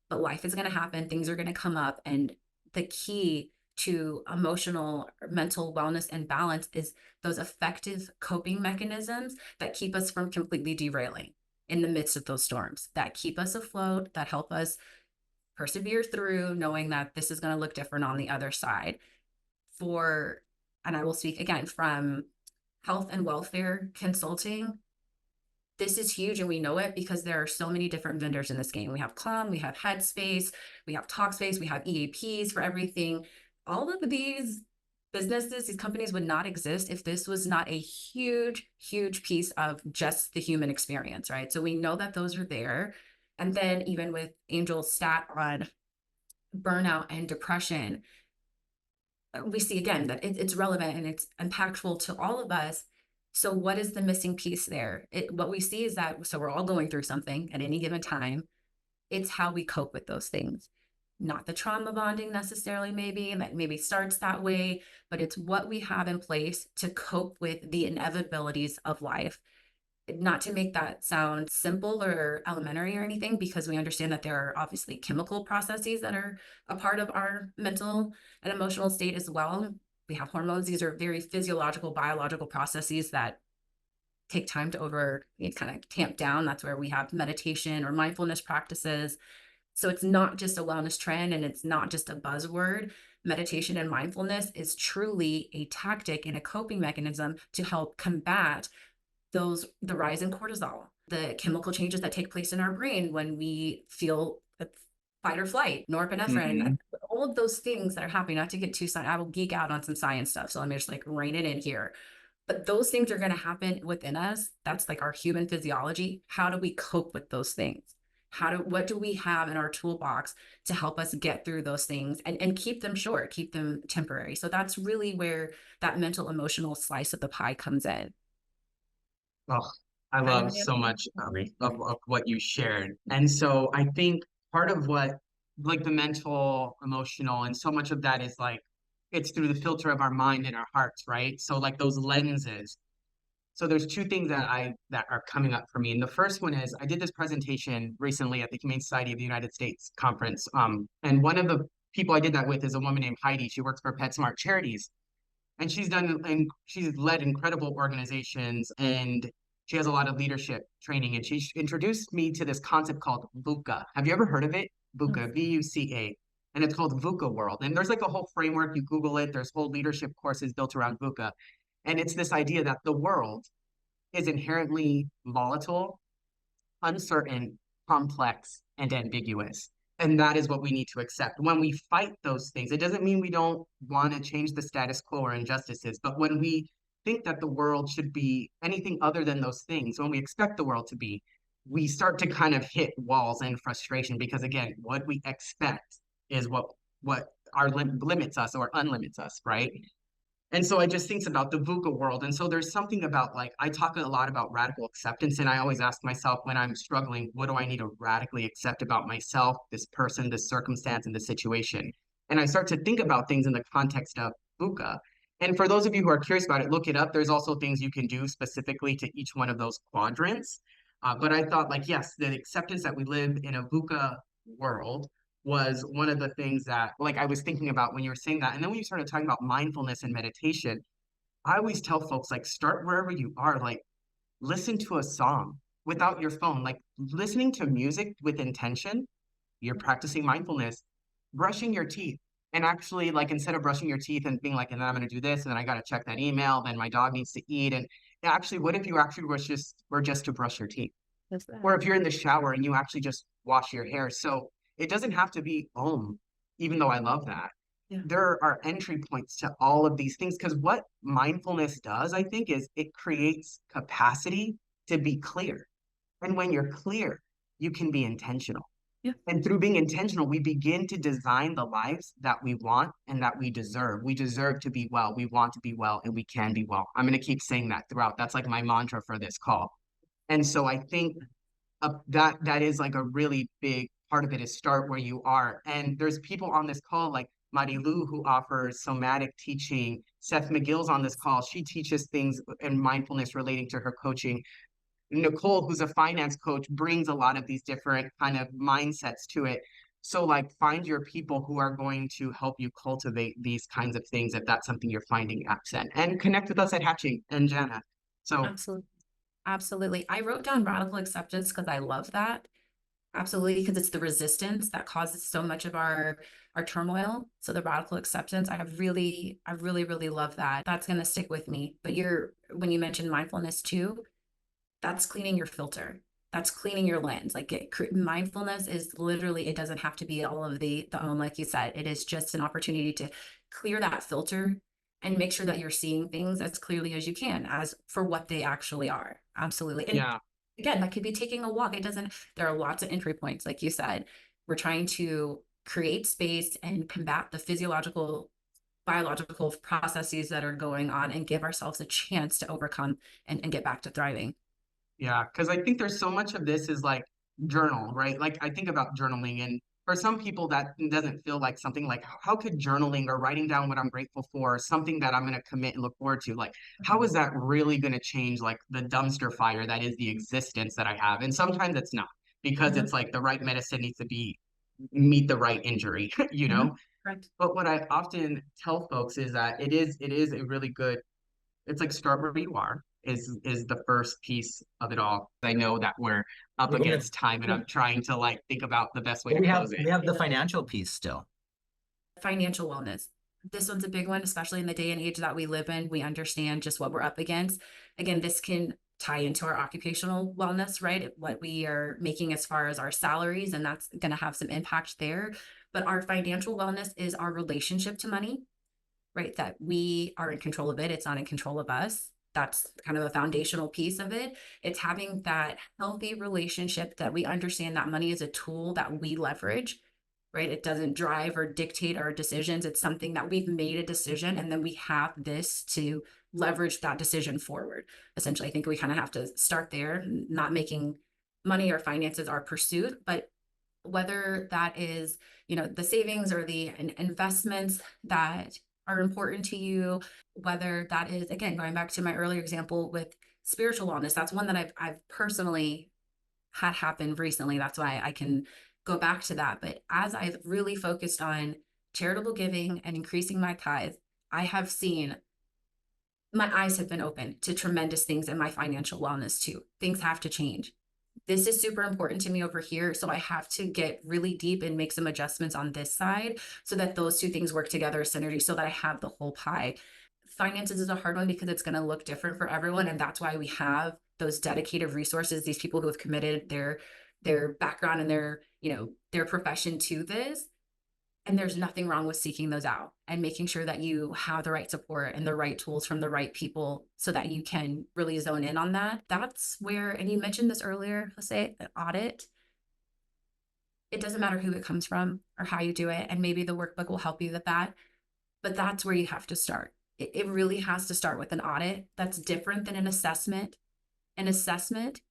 but life is going to happen. Things are going to come up. And the key to emotional or mental wellness and balance is those effective coping mechanisms that keep us from completely derailing in the midst of those storms, that keep us afloat, that help us persevere through knowing that this is going to look different on the other side. For, and I will speak again from health and welfare consulting, this is huge and we know it because there are so many different vendors in this game. We have Calm, we have Headspace, we have Talkspace, we have EAPs for everything. All of these businesses, these companies would not exist if this was not a huge, huge piece of just the human experience, right? So we know that those are there. And then even with Angel's stat on burnout and depression, we see again that it's relevant and it's impactful to all of us. So what is the missing piece there? What we see is that, so we're all going through something at any given time. It's how we cope with those things, not the trauma bonding necessarily, maybe, and that maybe starts that way, but it's what we have in place to cope with the inevitabilities of life. Not to make that sound simple or elementary or anything, because we understand that there are obviously chemical processes that are a part of our mental and emotional state as well. We have hormones. These are very physiological, biological processes that take time to kind of tamp down. That's where we have meditation or mindfulness practices. So it's not just a wellness trend and it's not just a buzzword. Meditation and mindfulness is truly a tactic and a coping mechanism to help combat the rise in cortisol, the chemical changes that take place in our brain when we feel fight or flight, norepinephrine, hmm, all of those things that are happening. Not to get too I will geek out on some science stuff, so let me just like rein it in here. But those things are going to happen within us. That's like our human physiology. How do we cope with those things? What do we have in our toolbox to help us get through those things and keep them short, keep them temporary? So that's really where that mental emotional slice of the pie comes in. oh, I Kind of love an so answer. much of what you shared. And so I think part of what, like the mental, emotional, and so much of that is like, it's through the filter of our mind and our hearts, right? So like those lenses. So there's two things that are coming up for me. And the first one is I did this presentation recently at the Humane Society of the United States conference. And one of the people I did that with is a woman named Heidi. She works for PetSmart Charities. and she's led incredible organizations, and she has a lot of leadership training. And she introduced me to this concept called VUCA. Have you ever heard of it? VUCA, VUCA. And it's called VUCA World. And there's like a whole framework. You Google it. There's whole leadership courses built around VUCA. And it's this idea that the world is inherently volatile, uncertain, complex, and ambiguous. And that is what we need to accept. When we fight those things, it doesn't mean we don't want to change the status quo or injustices, but when we think that the world should be anything other than those things, when we expect the world to be, we start to kind of hit walls and frustration because again, what we expect is what our limits us or unlimits us, right? And so I just think about the VUCA world. And so there's something about like, I talk a lot about radical acceptance. And I always ask myself when I'm struggling, what do I need to radically accept about myself, this person, this circumstance, and this situation? And I start to think about things in the context of VUCA. And for those of you who are curious about it, look it up. There's also things you can do specifically to each one of those quadrants. But I thought, like, yes, the acceptance that we live in a VUCA world was one of the things that like I was thinking about when you were saying that. And then when you started talking about mindfulness and meditation, I always tell folks like start wherever you are, like listen to a song without your phone, like listening to music with intention, you're practicing mindfulness, brushing your teeth. And actually, like instead of brushing your teeth and being like, and then I'm gonna do this, and then I gotta check that email, then my dog needs to eat. And actually, what if you actually were just to brush your teeth? That's that. Or if you're in the shower and you actually just wash your hair. So it doesn't have to be even though I love that. Yeah. There are entry points to all of these things because what mindfulness does, I think, is it creates capacity to be clear. And when you're clear, you can be intentional. Yeah. And through being intentional, we begin to design the lives that we want and that we deserve. We deserve to be well. We want to be well, and we can be well. I'm going to keep saying that throughout. That's like my mantra for this call. And so I think that is like a really big part of it is start where you are. And there's people on this call like Marilu who offers somatic teaching. Seth McGill's on this call. She teaches things in mindfulness relating to her coaching. Nicole, who's a finance coach, brings a lot of these different kind of mindsets to it. So like find your people who are going to help you cultivate these kinds of things if that's something you're finding accent. And connect with us at Hatching and Janna. So Absolutely. Absolutely. I wrote down radical acceptance because I love that. Absolutely, because it's the resistance that causes so much of our turmoil. So the radical acceptance, I really love that. That's going to stick with me. But when you mentioned mindfulness too, that's cleaning your filter. That's cleaning your lens. Like mindfulness is literally, it doesn't have to be all of the like you said, it is just an opportunity to clear that filter and make sure that you're seeing things as clearly as you can as for what they actually are. Absolutely. And yeah. again, that could be taking a walk. There are lots of entry points. Like you said, we're trying to create space and combat the physiological, biological processes that are going on and give ourselves a chance to overcome and get back to thriving. Yeah, because I think there's so much of this is like journal, right? Like I think about journaling, and for some people that doesn't feel like something like how could journaling or writing down what I'm grateful for, something that I'm going to commit and look forward to, like how is that really going to change like the dumpster fire that is the existence that I have? And sometimes it's not because Mhm. it's like the right medicine needs to be meet the right injury, you know? Correct. But what I often tell folks is that it is a really good it's like start where you are is the first piece of it all. I know that we're up We're gonna, against time and I'm trying to like think about the best way but to we have close it. we have the financial piece still. Financial wellness. This one's a big one, especially in the day and age that we live in. We understand just what we're up against. Again, this can tie into our occupational wellness, right? What we are making as far as our salaries, and that's going to have some impact there. But our financial wellness is our relationship to money, right? That we are in control of it. It's not in control of us. That's kind of a foundational piece of it. It's having that healthy relationship that we understand that money is a tool that we leverage, right? It doesn't drive or dictate our decisions. It's something that we've made a decision and then we have this to leverage that decision forward. Essentially, I think we kind of have to start there, not making money or finances our pursuit, but whether that is, the savings or the investments that are important to you, whether that is, again, going back to my earlier example with spiritual wellness, that's one that I've personally had happen recently. That's why I can go back to that. But as I've really focused on charitable giving and increasing my tithe, I have seen my eyes have been open to tremendous things in my financial wellness too. Things have to change. This is super important to me over here. So I have to get really deep and make some adjustments on this side so that those two things work together as synergy so that I have the whole pie. Finances is a hard one because it's going to look different for everyone. And that's why we have those dedicated resources, these people who have committed their background and their, their profession to this. And there's nothing wrong with seeking those out and making sure that you have the right support and the right tools from the right people so that you can really zone in on that. That's where, and you mentioned this earlier, Jose, an audit. It doesn't matter who it comes from or how you do it. And maybe the workbook will help you with that. But that's where you have to start. It really has to start with an audit. That's different than an assessment. An assessment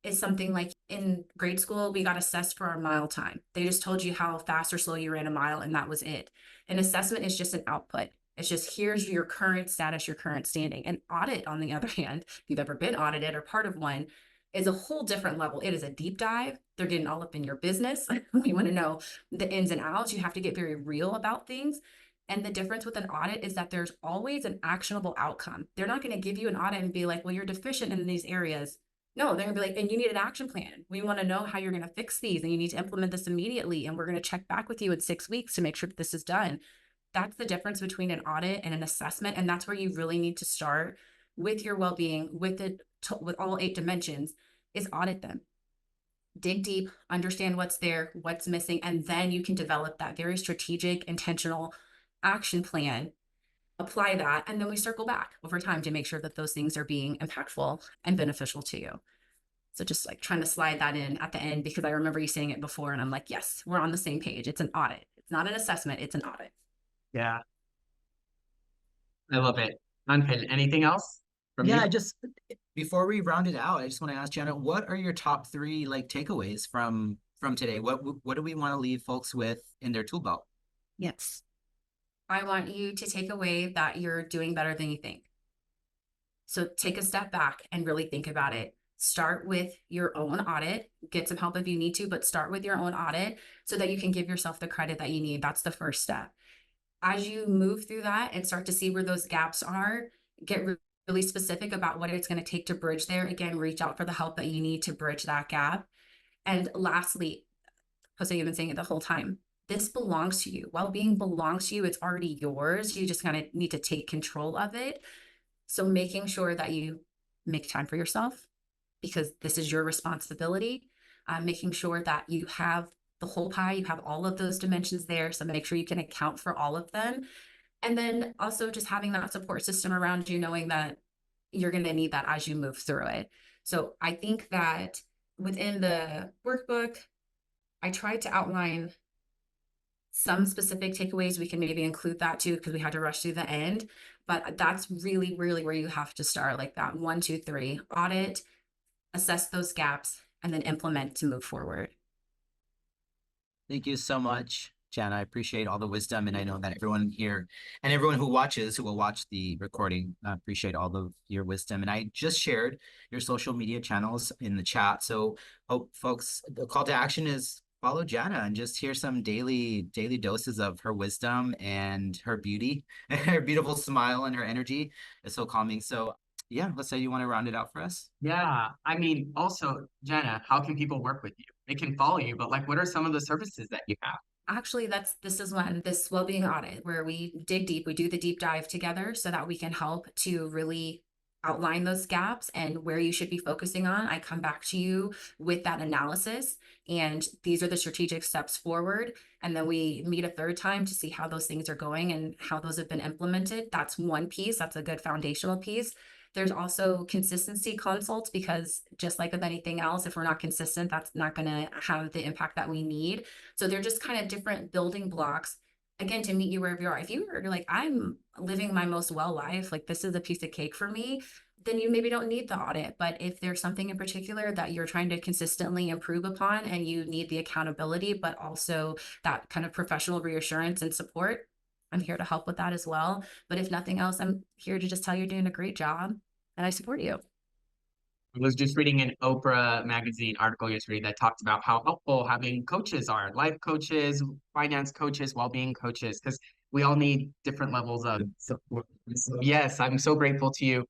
is something like in grade school, we got assessed for our mile time. They just told you how fast or slow you ran a mile, and that was it. An assessment is just an output. It's just here's your current status, your current standing. An audit, on the other hand, if you've ever been audited or part of one, is a whole different level. It is a deep dive. They're getting all up in your business. We want to know the ins and outs. You have to get very real about things. And the difference with an audit is that there's always an actionable outcome. They're not going to give you an audit and be like, well, you're deficient in these areas. No, they're gonna be like, and you need an action plan. We want to know how you're going to fix these and you need to implement this immediately. And we're going to check back with you in 6 weeks to make sure that this is done. That's the difference between an audit and an assessment. And that's where you really need to start with your well-being, with with all 8 dimensions, is audit them. Dig deep, understand what's there, what's missing, and then you can develop that very strategic, intentional action plan, apply that, and then we circle back over time to make sure that those things are being impactful and beneficial to you. So just like trying to slide that in at the end because I remember you saying it before and I'm like, yes, we're on the same page. It's an audit. It's not an assessment, it's an audit. Yeah, I love it. Unpin, anything else from you? Yeah, just before we round it out, I just want to ask Janna, what are your top 3 like takeaways from today? What do we want to leave folks with in their tool belt? Yes. I want you to take away that you're doing better than you think. So take a step back and really think about it. Start with your own audit, get some help if you need to, but start with your own audit so that you can give yourself the credit that you need. That's the first step. As you move through that and start to see where those gaps are, get really specific about what it's going to take to bridge there. Again, reach out for the help that you need to bridge that gap. And lastly, Jose, you've been saying it the whole time, this belongs to you. Well-being belongs to you. It's already yours. You just kind of need to take control of it. So making sure that you make time for yourself because this is your responsibility. Making sure that you have the whole pie, you have all of those dimensions there. So make sure you can account for all of them. And then also just having that support system around you, knowing that you're going to need that as you move through it. So I think that within the workbook, I tried to outline some specific takeaways. We can maybe include that too, because we had to rush through the end, but that's really, really where you have to start, like that 1, 2, 3, audit, assess those gaps, and then implement to move forward. Thank you so much, Janna. I appreciate all the wisdom, and I know that everyone here and everyone who will watch the recording, appreciate all of your wisdom. And I just shared your social media channels in the chat. So hope folks, the call to action is follow Janna and just hear some daily doses of her wisdom and her beauty, her beautiful smile and her energy is so calming. So yeah, let's say you want to round it out for us. Yeah, I mean, also, Janna, how can people work with you? They can follow you, but like, what are some of the services that you have? Actually, this is one, this well-being audit where we dig deep, we do the deep dive together so that we can help to really outline those gaps and where you should be focusing on. I come back to you with that analysis and these are the strategic steps forward. And then we meet a third time to see how those things are going and how those have been implemented. That's one piece. That's a good foundational piece. There's also consistency consults because just like with anything else, if we're not consistent, that's not going to have the impact that we need. So they're just kind of different building blocks, again, to meet you wherever you are. If you are like, I'm living my most well life, like this is a piece of cake for me, then you maybe don't need the audit. But if there's something in particular that you're trying to consistently improve upon and you need the accountability, but also that kind of professional reassurance and support, I'm here to help with that as well. But if nothing else, I'm here to just tell you you're doing a great job and I support you. I was just reading an Oprah magazine article yesterday that talked about how helpful having coaches are, life coaches, finance coaches, well-being coaches, because We all need different levels of support. So yes, I'm so grateful to you.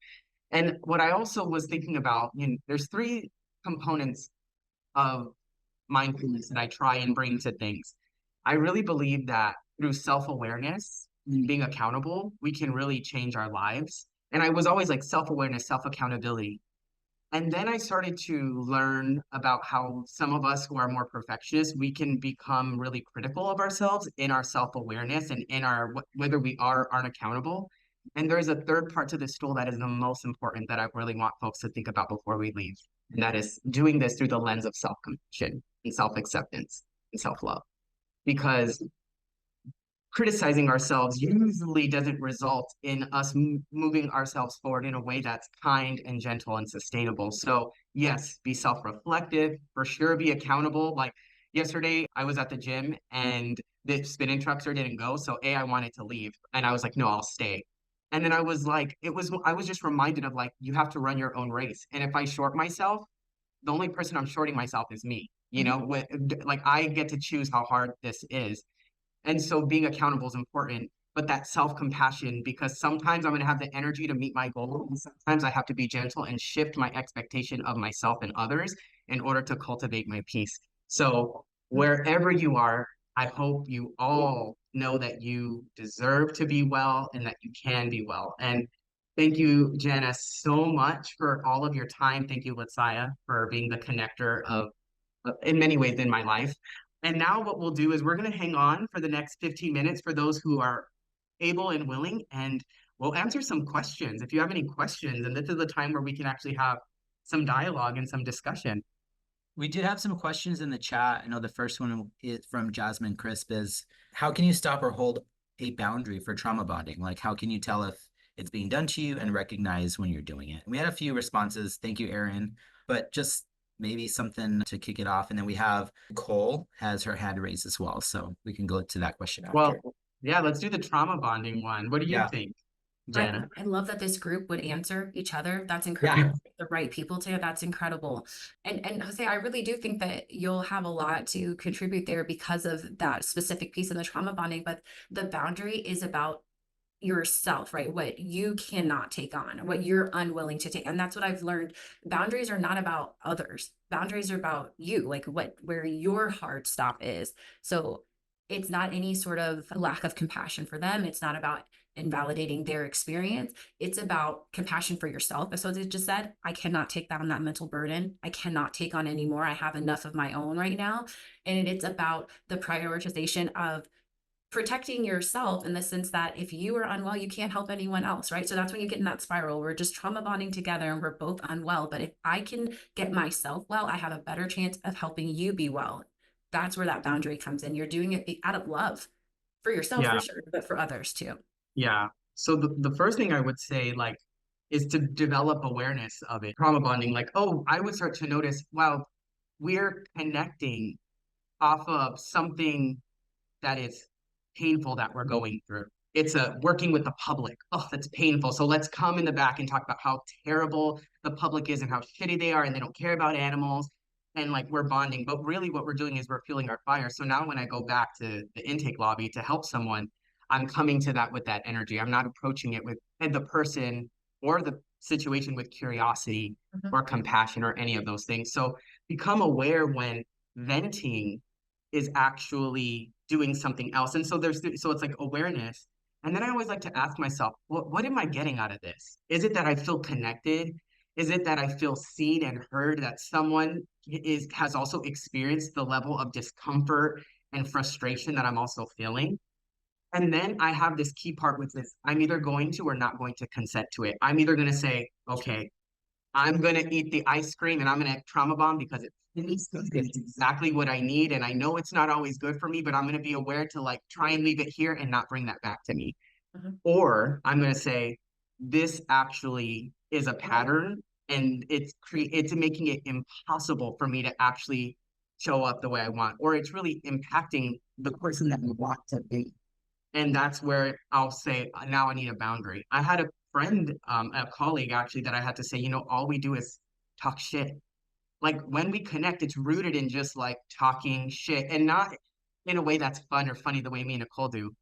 And what I also was thinking about, there's three components of mindfulness that I try and bring to things. I really believe that through self-awareness, being accountable, we can really change our lives. And I was always like self-awareness, self-accountability. And then I started to learn about how some of us who are more perfectionists, we can become really critical of ourselves in our self-awareness and in our whether we are or aren't accountable. And there's a third part to this stool that is the most important that I really want folks to think about before we leave. And that is doing this through the lens of self-compassion and self-acceptance and self-love. Because criticizing ourselves usually doesn't result in us moving ourselves forward in a way that's kind and gentle and sustainable. So, yes, be self reflective, for sure, be accountable. Like yesterday, I was at the gym and the spin instructor didn't go. So, I wanted to leave. And I was like, no, I'll stay. And then I was like, I was just reminded of like, you have to run your own race. And if I short myself, the only person I'm shorting myself is me. Like I get to choose how hard this is. And so being accountable is important, but that self-compassion, because sometimes I'm going to have the energy to meet my goal, and sometimes I have to be gentle and shift my expectation of myself and others in order to cultivate my peace. So wherever you are, I hope you all know that you deserve to be well and that you can be well. And thank you, Janna, so much for all of your time. Thank you, Litsaya, for being the connector of in many ways in my life. And now what we'll do is we're going to hang on for the next 15 minutes for those who are able and willing, and we'll answer some questions. If you have any questions, and this is the time where we can actually have some dialogue and some discussion. We did have some questions in the chat. I know the first one is from Jasmine Crisp is, how can you stop or hold a boundary for trauma bonding? Like, how can you tell if it's being done to you and recognize when you're doing it? And we had a few responses. Thank you, Erin. But just maybe something to kick it off. And then we have Cole has her hand raised as well. So we can go to that question after. Well, yeah, let's do the trauma bonding one. What do you think, Janna? I love that this group would answer each other. That's incredible. Yeah. The right people to, that's incredible. And Jose, I really do think that you'll have a lot to contribute there because of that specific piece in the trauma bonding. But the boundary is about yourself, right? What you cannot take on, what you're unwilling to take. And that's what I've learned. Boundaries are not about others. Boundaries are about you, like where your hard stop is. So it's not any sort of lack of compassion for them. It's not about invalidating their experience. It's about compassion for yourself. As so they just said, I cannot take that on that mental burden. I cannot take on anymore. I have enough of my own right now. And it's about the prioritization of protecting yourself in the sense that if you are unwell, you can't help anyone else, right? So that's when you get in that spiral. We're just trauma bonding together and we're both unwell. But if I can get myself well, I have a better chance of helping you be well. That's where that boundary comes in. You're doing it out of love for yourself, Yeah. for sure, but for others too. Yeah. So the first thing I would say, like, is to develop awareness of it. Trauma bonding, like, oh, I would start to notice, wow, we're connecting off of something that is painful that we're going through. It's a working with the public. Oh, that's painful. So let's come in the back and talk about how terrible the public is and how shitty they are and they don't care about animals. And like we're bonding. But really what we're doing is we're fueling our fire. So now when I go back to the intake lobby to help someone, I'm coming to that with that energy. I'm not approaching it with the person or the situation with curiosity or compassion or any of those things. So become aware when venting is actually doing something else. And so so it's like awareness. And then I always like to ask myself, what am I getting out of this? Is it that I feel connected? Is it that I feel seen and heard, that someone has also experienced the level of discomfort and frustration that I'm also feeling? And then I have this key part with this. I'm either going to or not going to consent to it. I'm either going to say, okay, I'm going to eat the ice cream and I'm going to trauma bomb because it's exactly what I need. And I know it's not always good for me, but I'm going to be aware to like try and leave it here and not bring that back to me. Or I'm going to say, this actually is a pattern and it's making it impossible for me to actually show up the way I want, or it's really impacting the person that I want to be. And that's where I'll say, now I need a boundary. I had a friend, a colleague actually, that I had to say, all we do is talk shit. Like when we connect, it's rooted in just like talking shit and not in a way that's fun or funny the way me and Nicole do.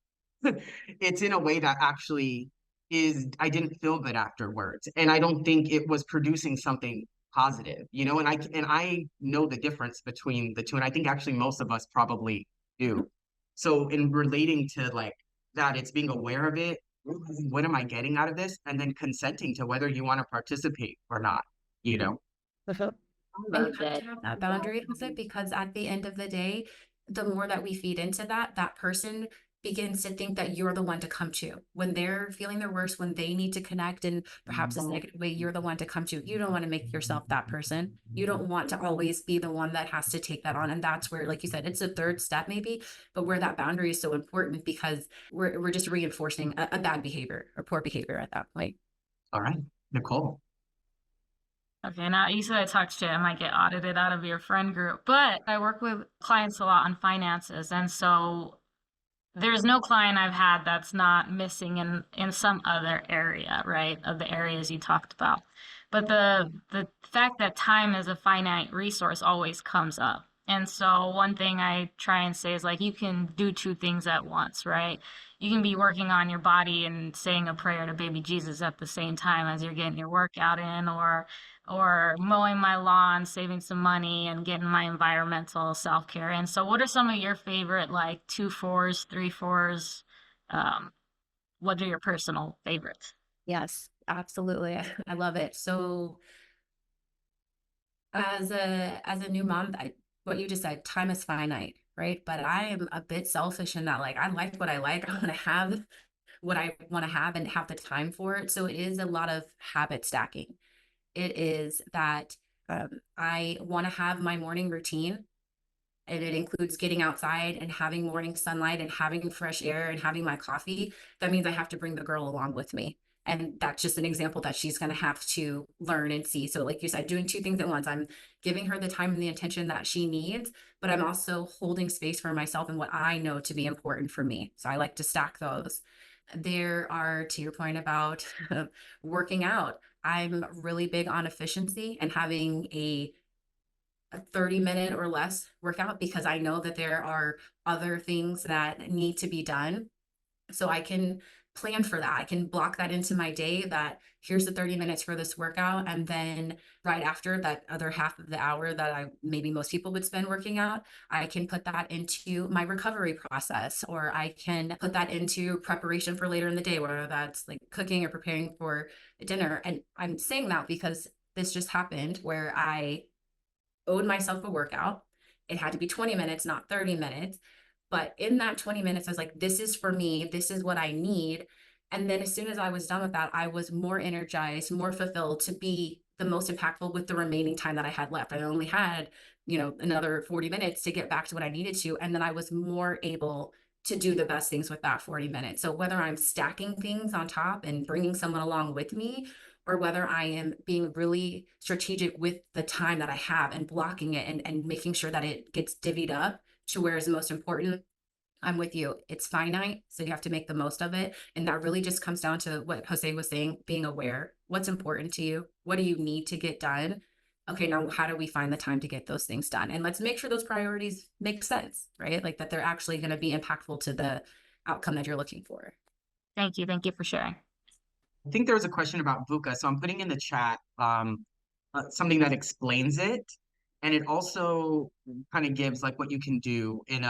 it's in a way that actually I didn't feel good afterwards. And I don't think it was producing something positive, and I know the difference between the two. And I think actually most of us probably do. So in relating to like that, it's being aware of it, realizing what am I getting out of this, and then consenting to whether you want to participate or not, you know? And you have to have that boundary with it, because at the end of the day, the more that we feed into that, that person begins to think that you're the one to come to. When they're feeling their worst, when they need to connect in perhaps a negative way, you're the one to come to. You don't want to make yourself that person. You don't want to always be the one that has to take that on. And that's where, like you said, it's a third step maybe, but where that boundary is so important, because we're just reinforcing a bad behavior or poor behavior at that point. All right, Nicole. Okay, now you said I talked shit, I might get audited out of your friend group, but I work with clients a lot on finances, and so there's no client I've had that's not missing in some other area, right? Of the areas you talked about. But the fact that time is a finite resource always comes up. And so one thing I try and say is like you can do two things at once, right? You can be working on your body and saying a prayer to baby Jesus at the same time as you're getting your workout in, or mowing my lawn, saving some money, and getting my environmental self-care. And so what are some of your favorite, like 2 4s, 3 4s? What are your personal favorites? Yes, absolutely. I love it. So as a new mom, what you just said, time is finite, right? But I am a bit selfish in that, like, I like what I like. I want to have what I want to have and have the time for it. So it is a lot of habit stacking. It is that I want to have my morning routine, and it includes getting outside and having morning sunlight and having fresh air and having my coffee. That means I have to bring the girl along with me. And that's just an example that she's going to have to learn and see. So, like you said, doing two things at once. I'm giving her the time and the attention that she needs, but I'm also holding space for myself and what I know to be important for me. So I like to stack those. There are, to your point about working out, I'm really big on efficiency and having a 30-minute or less workout, because I know that there are other things that need to be done. So I can plan for that. I can block that into my day, that here's the 30 minutes for this workout. And then right after that other half of the hour that maybe most people would spend working out, I can put that into my recovery process, or I can put that into preparation for later in the day, whether that's like cooking or preparing for dinner. And I'm saying that because this just happened where I owed myself a workout. It had to be 20 minutes, not 30 minutes. But in that 20 minutes, I was like, this is for me. This is what I need. And then as soon as I was done with that, I was more energized, more fulfilled to be the most impactful with the remaining time that I had left. I only had, another 40 minutes to get back to what I needed to. And then I was more able to do the best things with that 40 minutes. So whether I'm stacking things on top and bringing someone along with me, or whether I am being really strategic with the time that I have and blocking it and making sure that it gets divvied up to where is the most important, I'm with you. It's finite, so you have to make the most of it. And that really just comes down to what Jose was saying, being aware. What's important to you? What do you need to get done? Okay, now how do we find the time to get those things done? And let's make sure those priorities make sense, right? Like that they're actually going to be impactful to the outcome that you're looking for. Thank you. Thank you for sharing. I think there was a question about VUCA, so I'm putting in the chat something that explains it, and it also kind of gives like what you can do in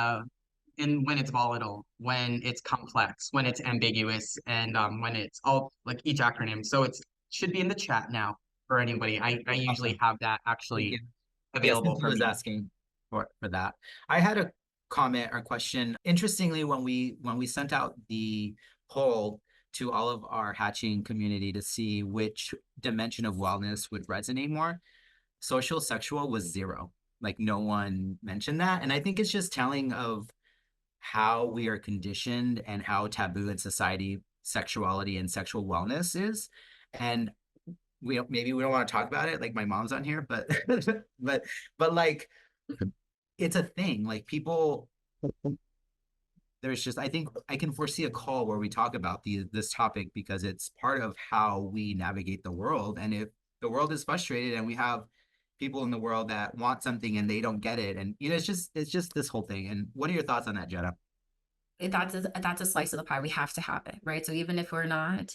when it's volatile, when it's complex, when it's ambiguous, and when it's all like each acronym. So it should be in the chat now for anybody. I usually Awesome. have that actually Yes, available I for was me. asking for that. I had a comment or question. Interestingly, when we sent out the poll to all of our hatching community to see which dimension of wellness would resonate more, social sexual was 0. Like no one mentioned that. And I think it's just telling of how we are conditioned and how taboo in society sexuality and sexual wellness is. And maybe we don't want to talk about it, like my mom's on here, but but like it's a thing. Like people, there's just, I think I can foresee a call where we talk about this topic, because it's part of how we navigate the world. And if the world is frustrated and we have people in the world that want something and they don't get it, and it's just this whole thing. And what are your thoughts on that, Jenna? that's a slice of the pie. We have to have it, right? So even if we're not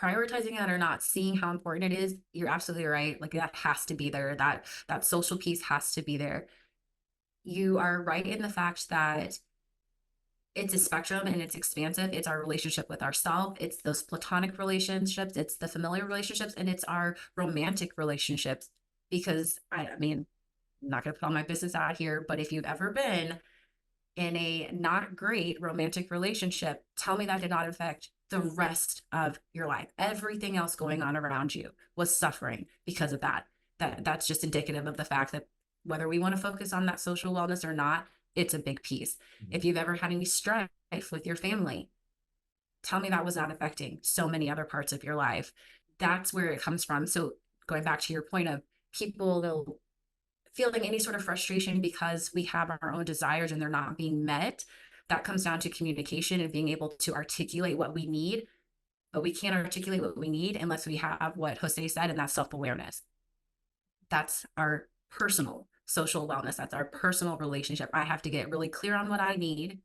prioritizing it or not seeing how important it is, you're absolutely right. Like that has to be there. That social piece has to be there. You are right in the fact that it's a spectrum and it's expansive. It's our relationship with ourselves. It's those platonic relationships. It's the familiar relationships, and it's our romantic relationships. Because I mean, I'm not going to put all my business out here, but if you've ever been in a not great romantic relationship, tell me that did not affect the rest of your life. Everything else going on around you was suffering because of that. That's just indicative of the fact that whether we want to focus on that social wellness or not, it's a big piece. If you've ever had any strife with your family, tell me that was not affecting so many other parts of your life. That's where it comes from. So going back to your point of people feeling any sort of frustration because we have our own desires and they're not being met, that comes down to communication and being able to articulate what we need. But we can't articulate what we need unless we have what Jose said, and that's self-awareness. That's our personal social wellness. That's our personal relationship. I have to get really clear on what I need,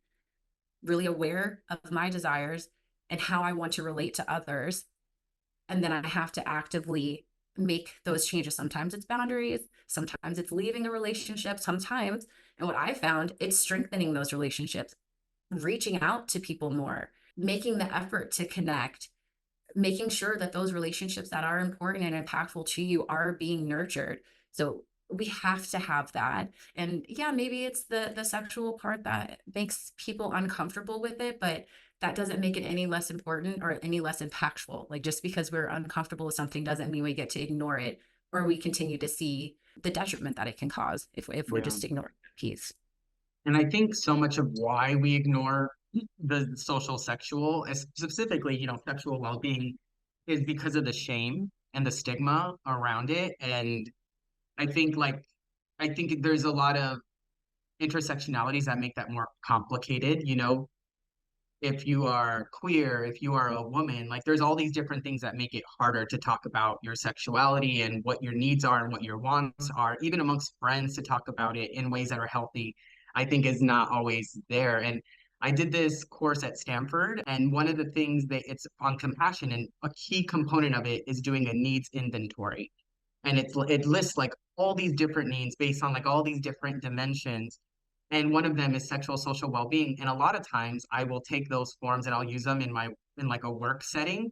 really aware of my desires and how I want to relate to others. And then I have to actively make those changes. Sometimes it's boundaries, sometimes it's leaving a relationship, sometimes, and what I found, it's strengthening those relationships, reaching out to people more, making the effort to connect, making sure that those relationships that are important and impactful to you are being nurtured. So we have to have that. And yeah, maybe it's the sexual part that makes people uncomfortable with it, but that doesn't make it any less important or any less impactful. Like just because we're uncomfortable with something doesn't mean we get to ignore it, or we continue to see the detriment that it can cause if we're Yeah. just ignoring the piece. And I think so much of why we ignore the social sexual, specifically, sexual well-being, is because of the shame and the stigma around it. And I think I think there's a lot of intersectionalities that make that more complicated. If you are queer, if you are a woman, like there's all these different things that make it harder to talk about your sexuality and what your needs are and what your wants are, even amongst friends to talk about it in ways that are healthy, I think is not always there. And I did this course at Stanford, and one of the things that it's on compassion, and a key component of it is doing a needs inventory. And it lists like all these different needs based on like all these different dimensions, and one of them is sexual social well-being. And a lot of times I will take those forms and I'll use them in like a work setting.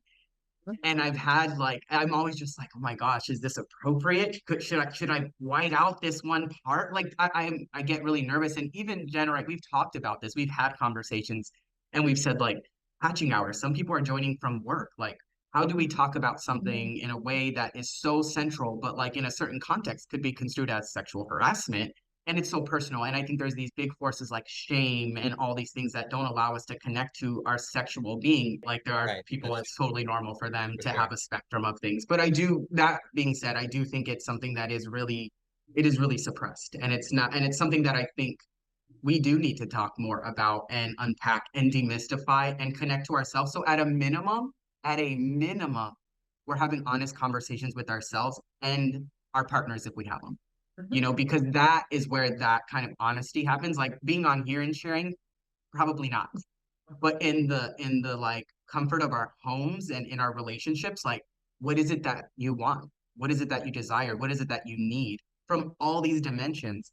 And I've had like, I'm always just like, oh my gosh, is this appropriate? Should I white out this one part? Like I get really nervous. And even Jenna, right, we've talked about this, we've had conversations, and we've said like hatching hours, some people are joining from work. Like, how do we talk about something in a way that is so central, but like in a certain context could be construed as sexual harassment? And it's so personal. And I think there's these big forces like shame and all these things that don't allow us to connect to our sexual being. Like there are Right. people, That's it's totally normal for them for to sure. have a spectrum of things. But that being said, I do think it's something that it is really suppressed. And it's not, and it's something that I think we do need to talk more about and unpack and demystify and connect to ourselves. So at a minimum, we're having honest conversations with ourselves and our partners if we have them. Because that is where that kind of honesty happens. Like being on here and sharing, probably not. But in the like comfort of our homes and in our relationships, like what is it that you want? What is it that you desire? What is it that you need from all these dimensions?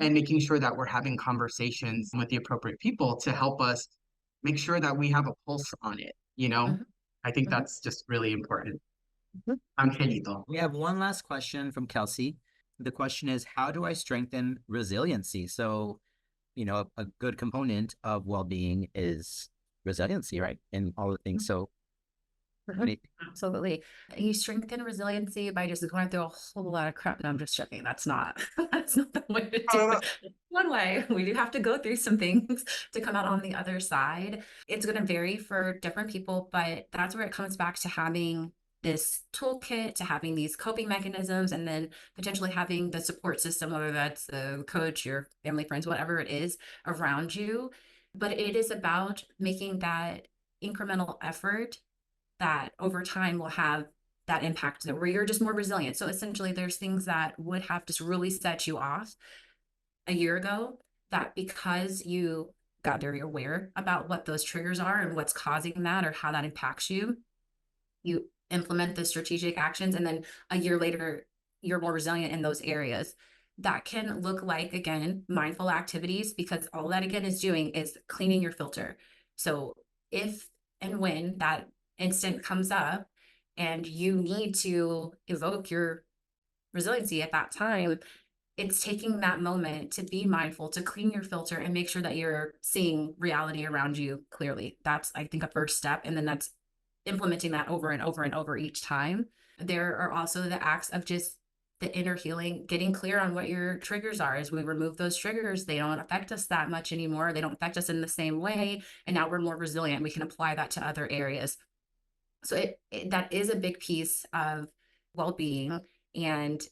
And making sure that we're having conversations with the appropriate people to help us make sure that we have a pulse on it. Mhm, I think mhm. that's just really important. Mhm. Angelito. We have one last question from Kelsey. The question is, how do I strengthen resiliency? So, a good component of well-being is resiliency, right? In all the things. So, any- Absolutely. You strengthen resiliency by just going through a whole lot of crap. No, I'm just joking. That's not that's not the way to do it. One way, we do have to go through some things to come out on the other side. It's going to vary for different people, but that's where it comes back to having this toolkit, to having these coping mechanisms, and then potentially having the support system, whether that's the coach, your family, friends, whatever it is around you. But it is about making that incremental effort that over time will have that impact where you're just more resilient. So essentially, there's things that would have just really set you off a year ago that because you got very aware about what those triggers are and what's causing that or how that impacts you. You implement the strategic actions, and then a year later, you're more resilient in those areas. That can look like, again, mindful activities, because all that again is doing is cleaning your filter. So if and when that instant comes up and you need to evoke your resiliency at that time, it's taking that moment to be mindful, to clean your filter and make sure that you're seeing reality around you clearly. That's, I think, a first step. And then that's implementing that over and over and over each time. There are also the acts of just the inner healing, getting clear on what your triggers are. As we remove those triggers, they don't affect us that much anymore. They don't affect us in the same way. And now we're more resilient. We can apply that to other areas. So that is a big piece of well-being. And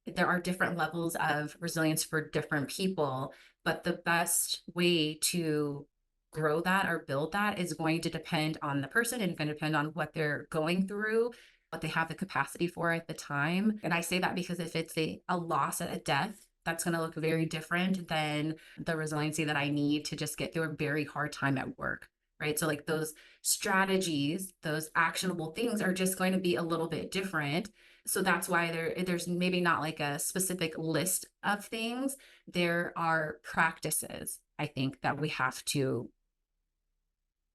there are different levels of resilience for different people, but the best way to grow that or build that is going to depend on the person and going to depend on what they're going through, what they have the capacity for at the time. And I say that because if it's a loss, a death, that's going to look very different than the resiliency that I need to just get through a very hard time at work. Right. So like those strategies, those actionable things are just going to be a little bit different. So that's why there's maybe not like a specific list of things. There are practices, I think, that we have to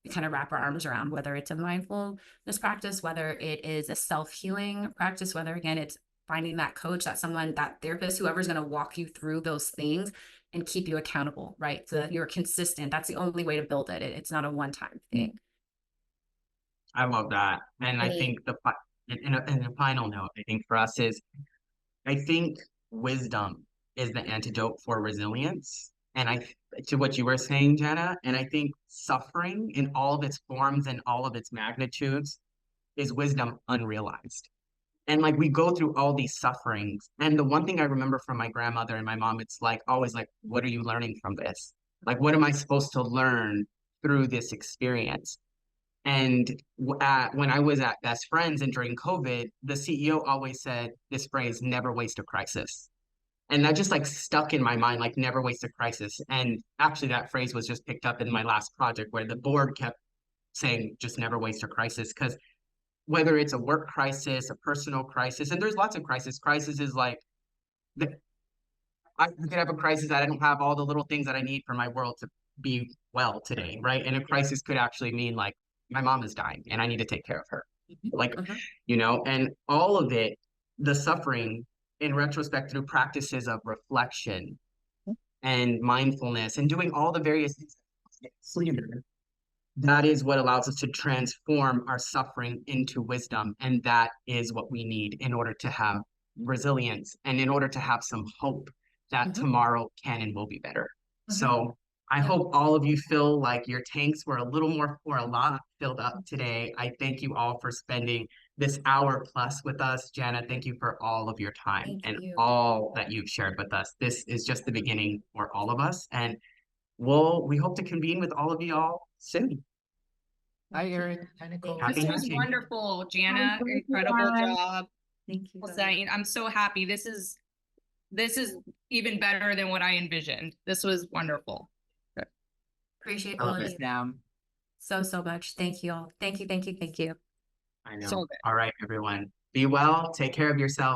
kind of wrap our arms around, whether it's a mindfulness practice, whether it is a self-healing practice, whether again, it's finding that coach, that therapist, whoever's going to walk you through those things and keep you accountable, right? So that you're consistent. That's the only way to build it. It's not a one-time thing. I love that. And I think in a final note, I think for us is, I think wisdom is the antidote for resilience. And to what you were saying, Jenna, and I think suffering in all of its forms and all of its magnitudes is wisdom unrealized. And like we go through all these sufferings. And the one thing I remember from my grandmother and my mom, it's like always like, what are you learning from this? Like, what am I supposed to learn through this experience? And when I was at Best Friends and during COVID, the CEO always said this phrase, never waste a crisis. And that just like stuck in my mind, like never waste a crisis. And actually that phrase was just picked up in my last project where the board kept saying, just never waste a crisis. Because whether it's a work crisis, a personal crisis, and there's lots of crisis. Crisis is like, I could have a crisis that I don't have all the little things that I need for my world to be well today, right? And a crisis could actually mean like, my mom is dying and I need to take care of her. Like, and all of it, the suffering in retrospect through practices of reflection and mindfulness and doing all the various things that is what allows us to transform our suffering into wisdom. And that is what we need in order to have resilience and in order to have some hope that tomorrow can and will be better. So I hope all of you feel like your tanks were a little more or a lot filled up today. I thank you all for spending this hour plus with us. Janna, thank you for all of your time and all that you've shared with us. This is just the beginning for all of us. And we hope to convene with all of you all soon. Hi, Erin. This was wonderful, Janna. Incredible job. Thank you. I'm so happy. This is even better than what I envisioned. This was wonderful. Appreciate all of you so much. Thank you all. Thank you. I know. So good. All right, everyone. Be well. Take care of yourself.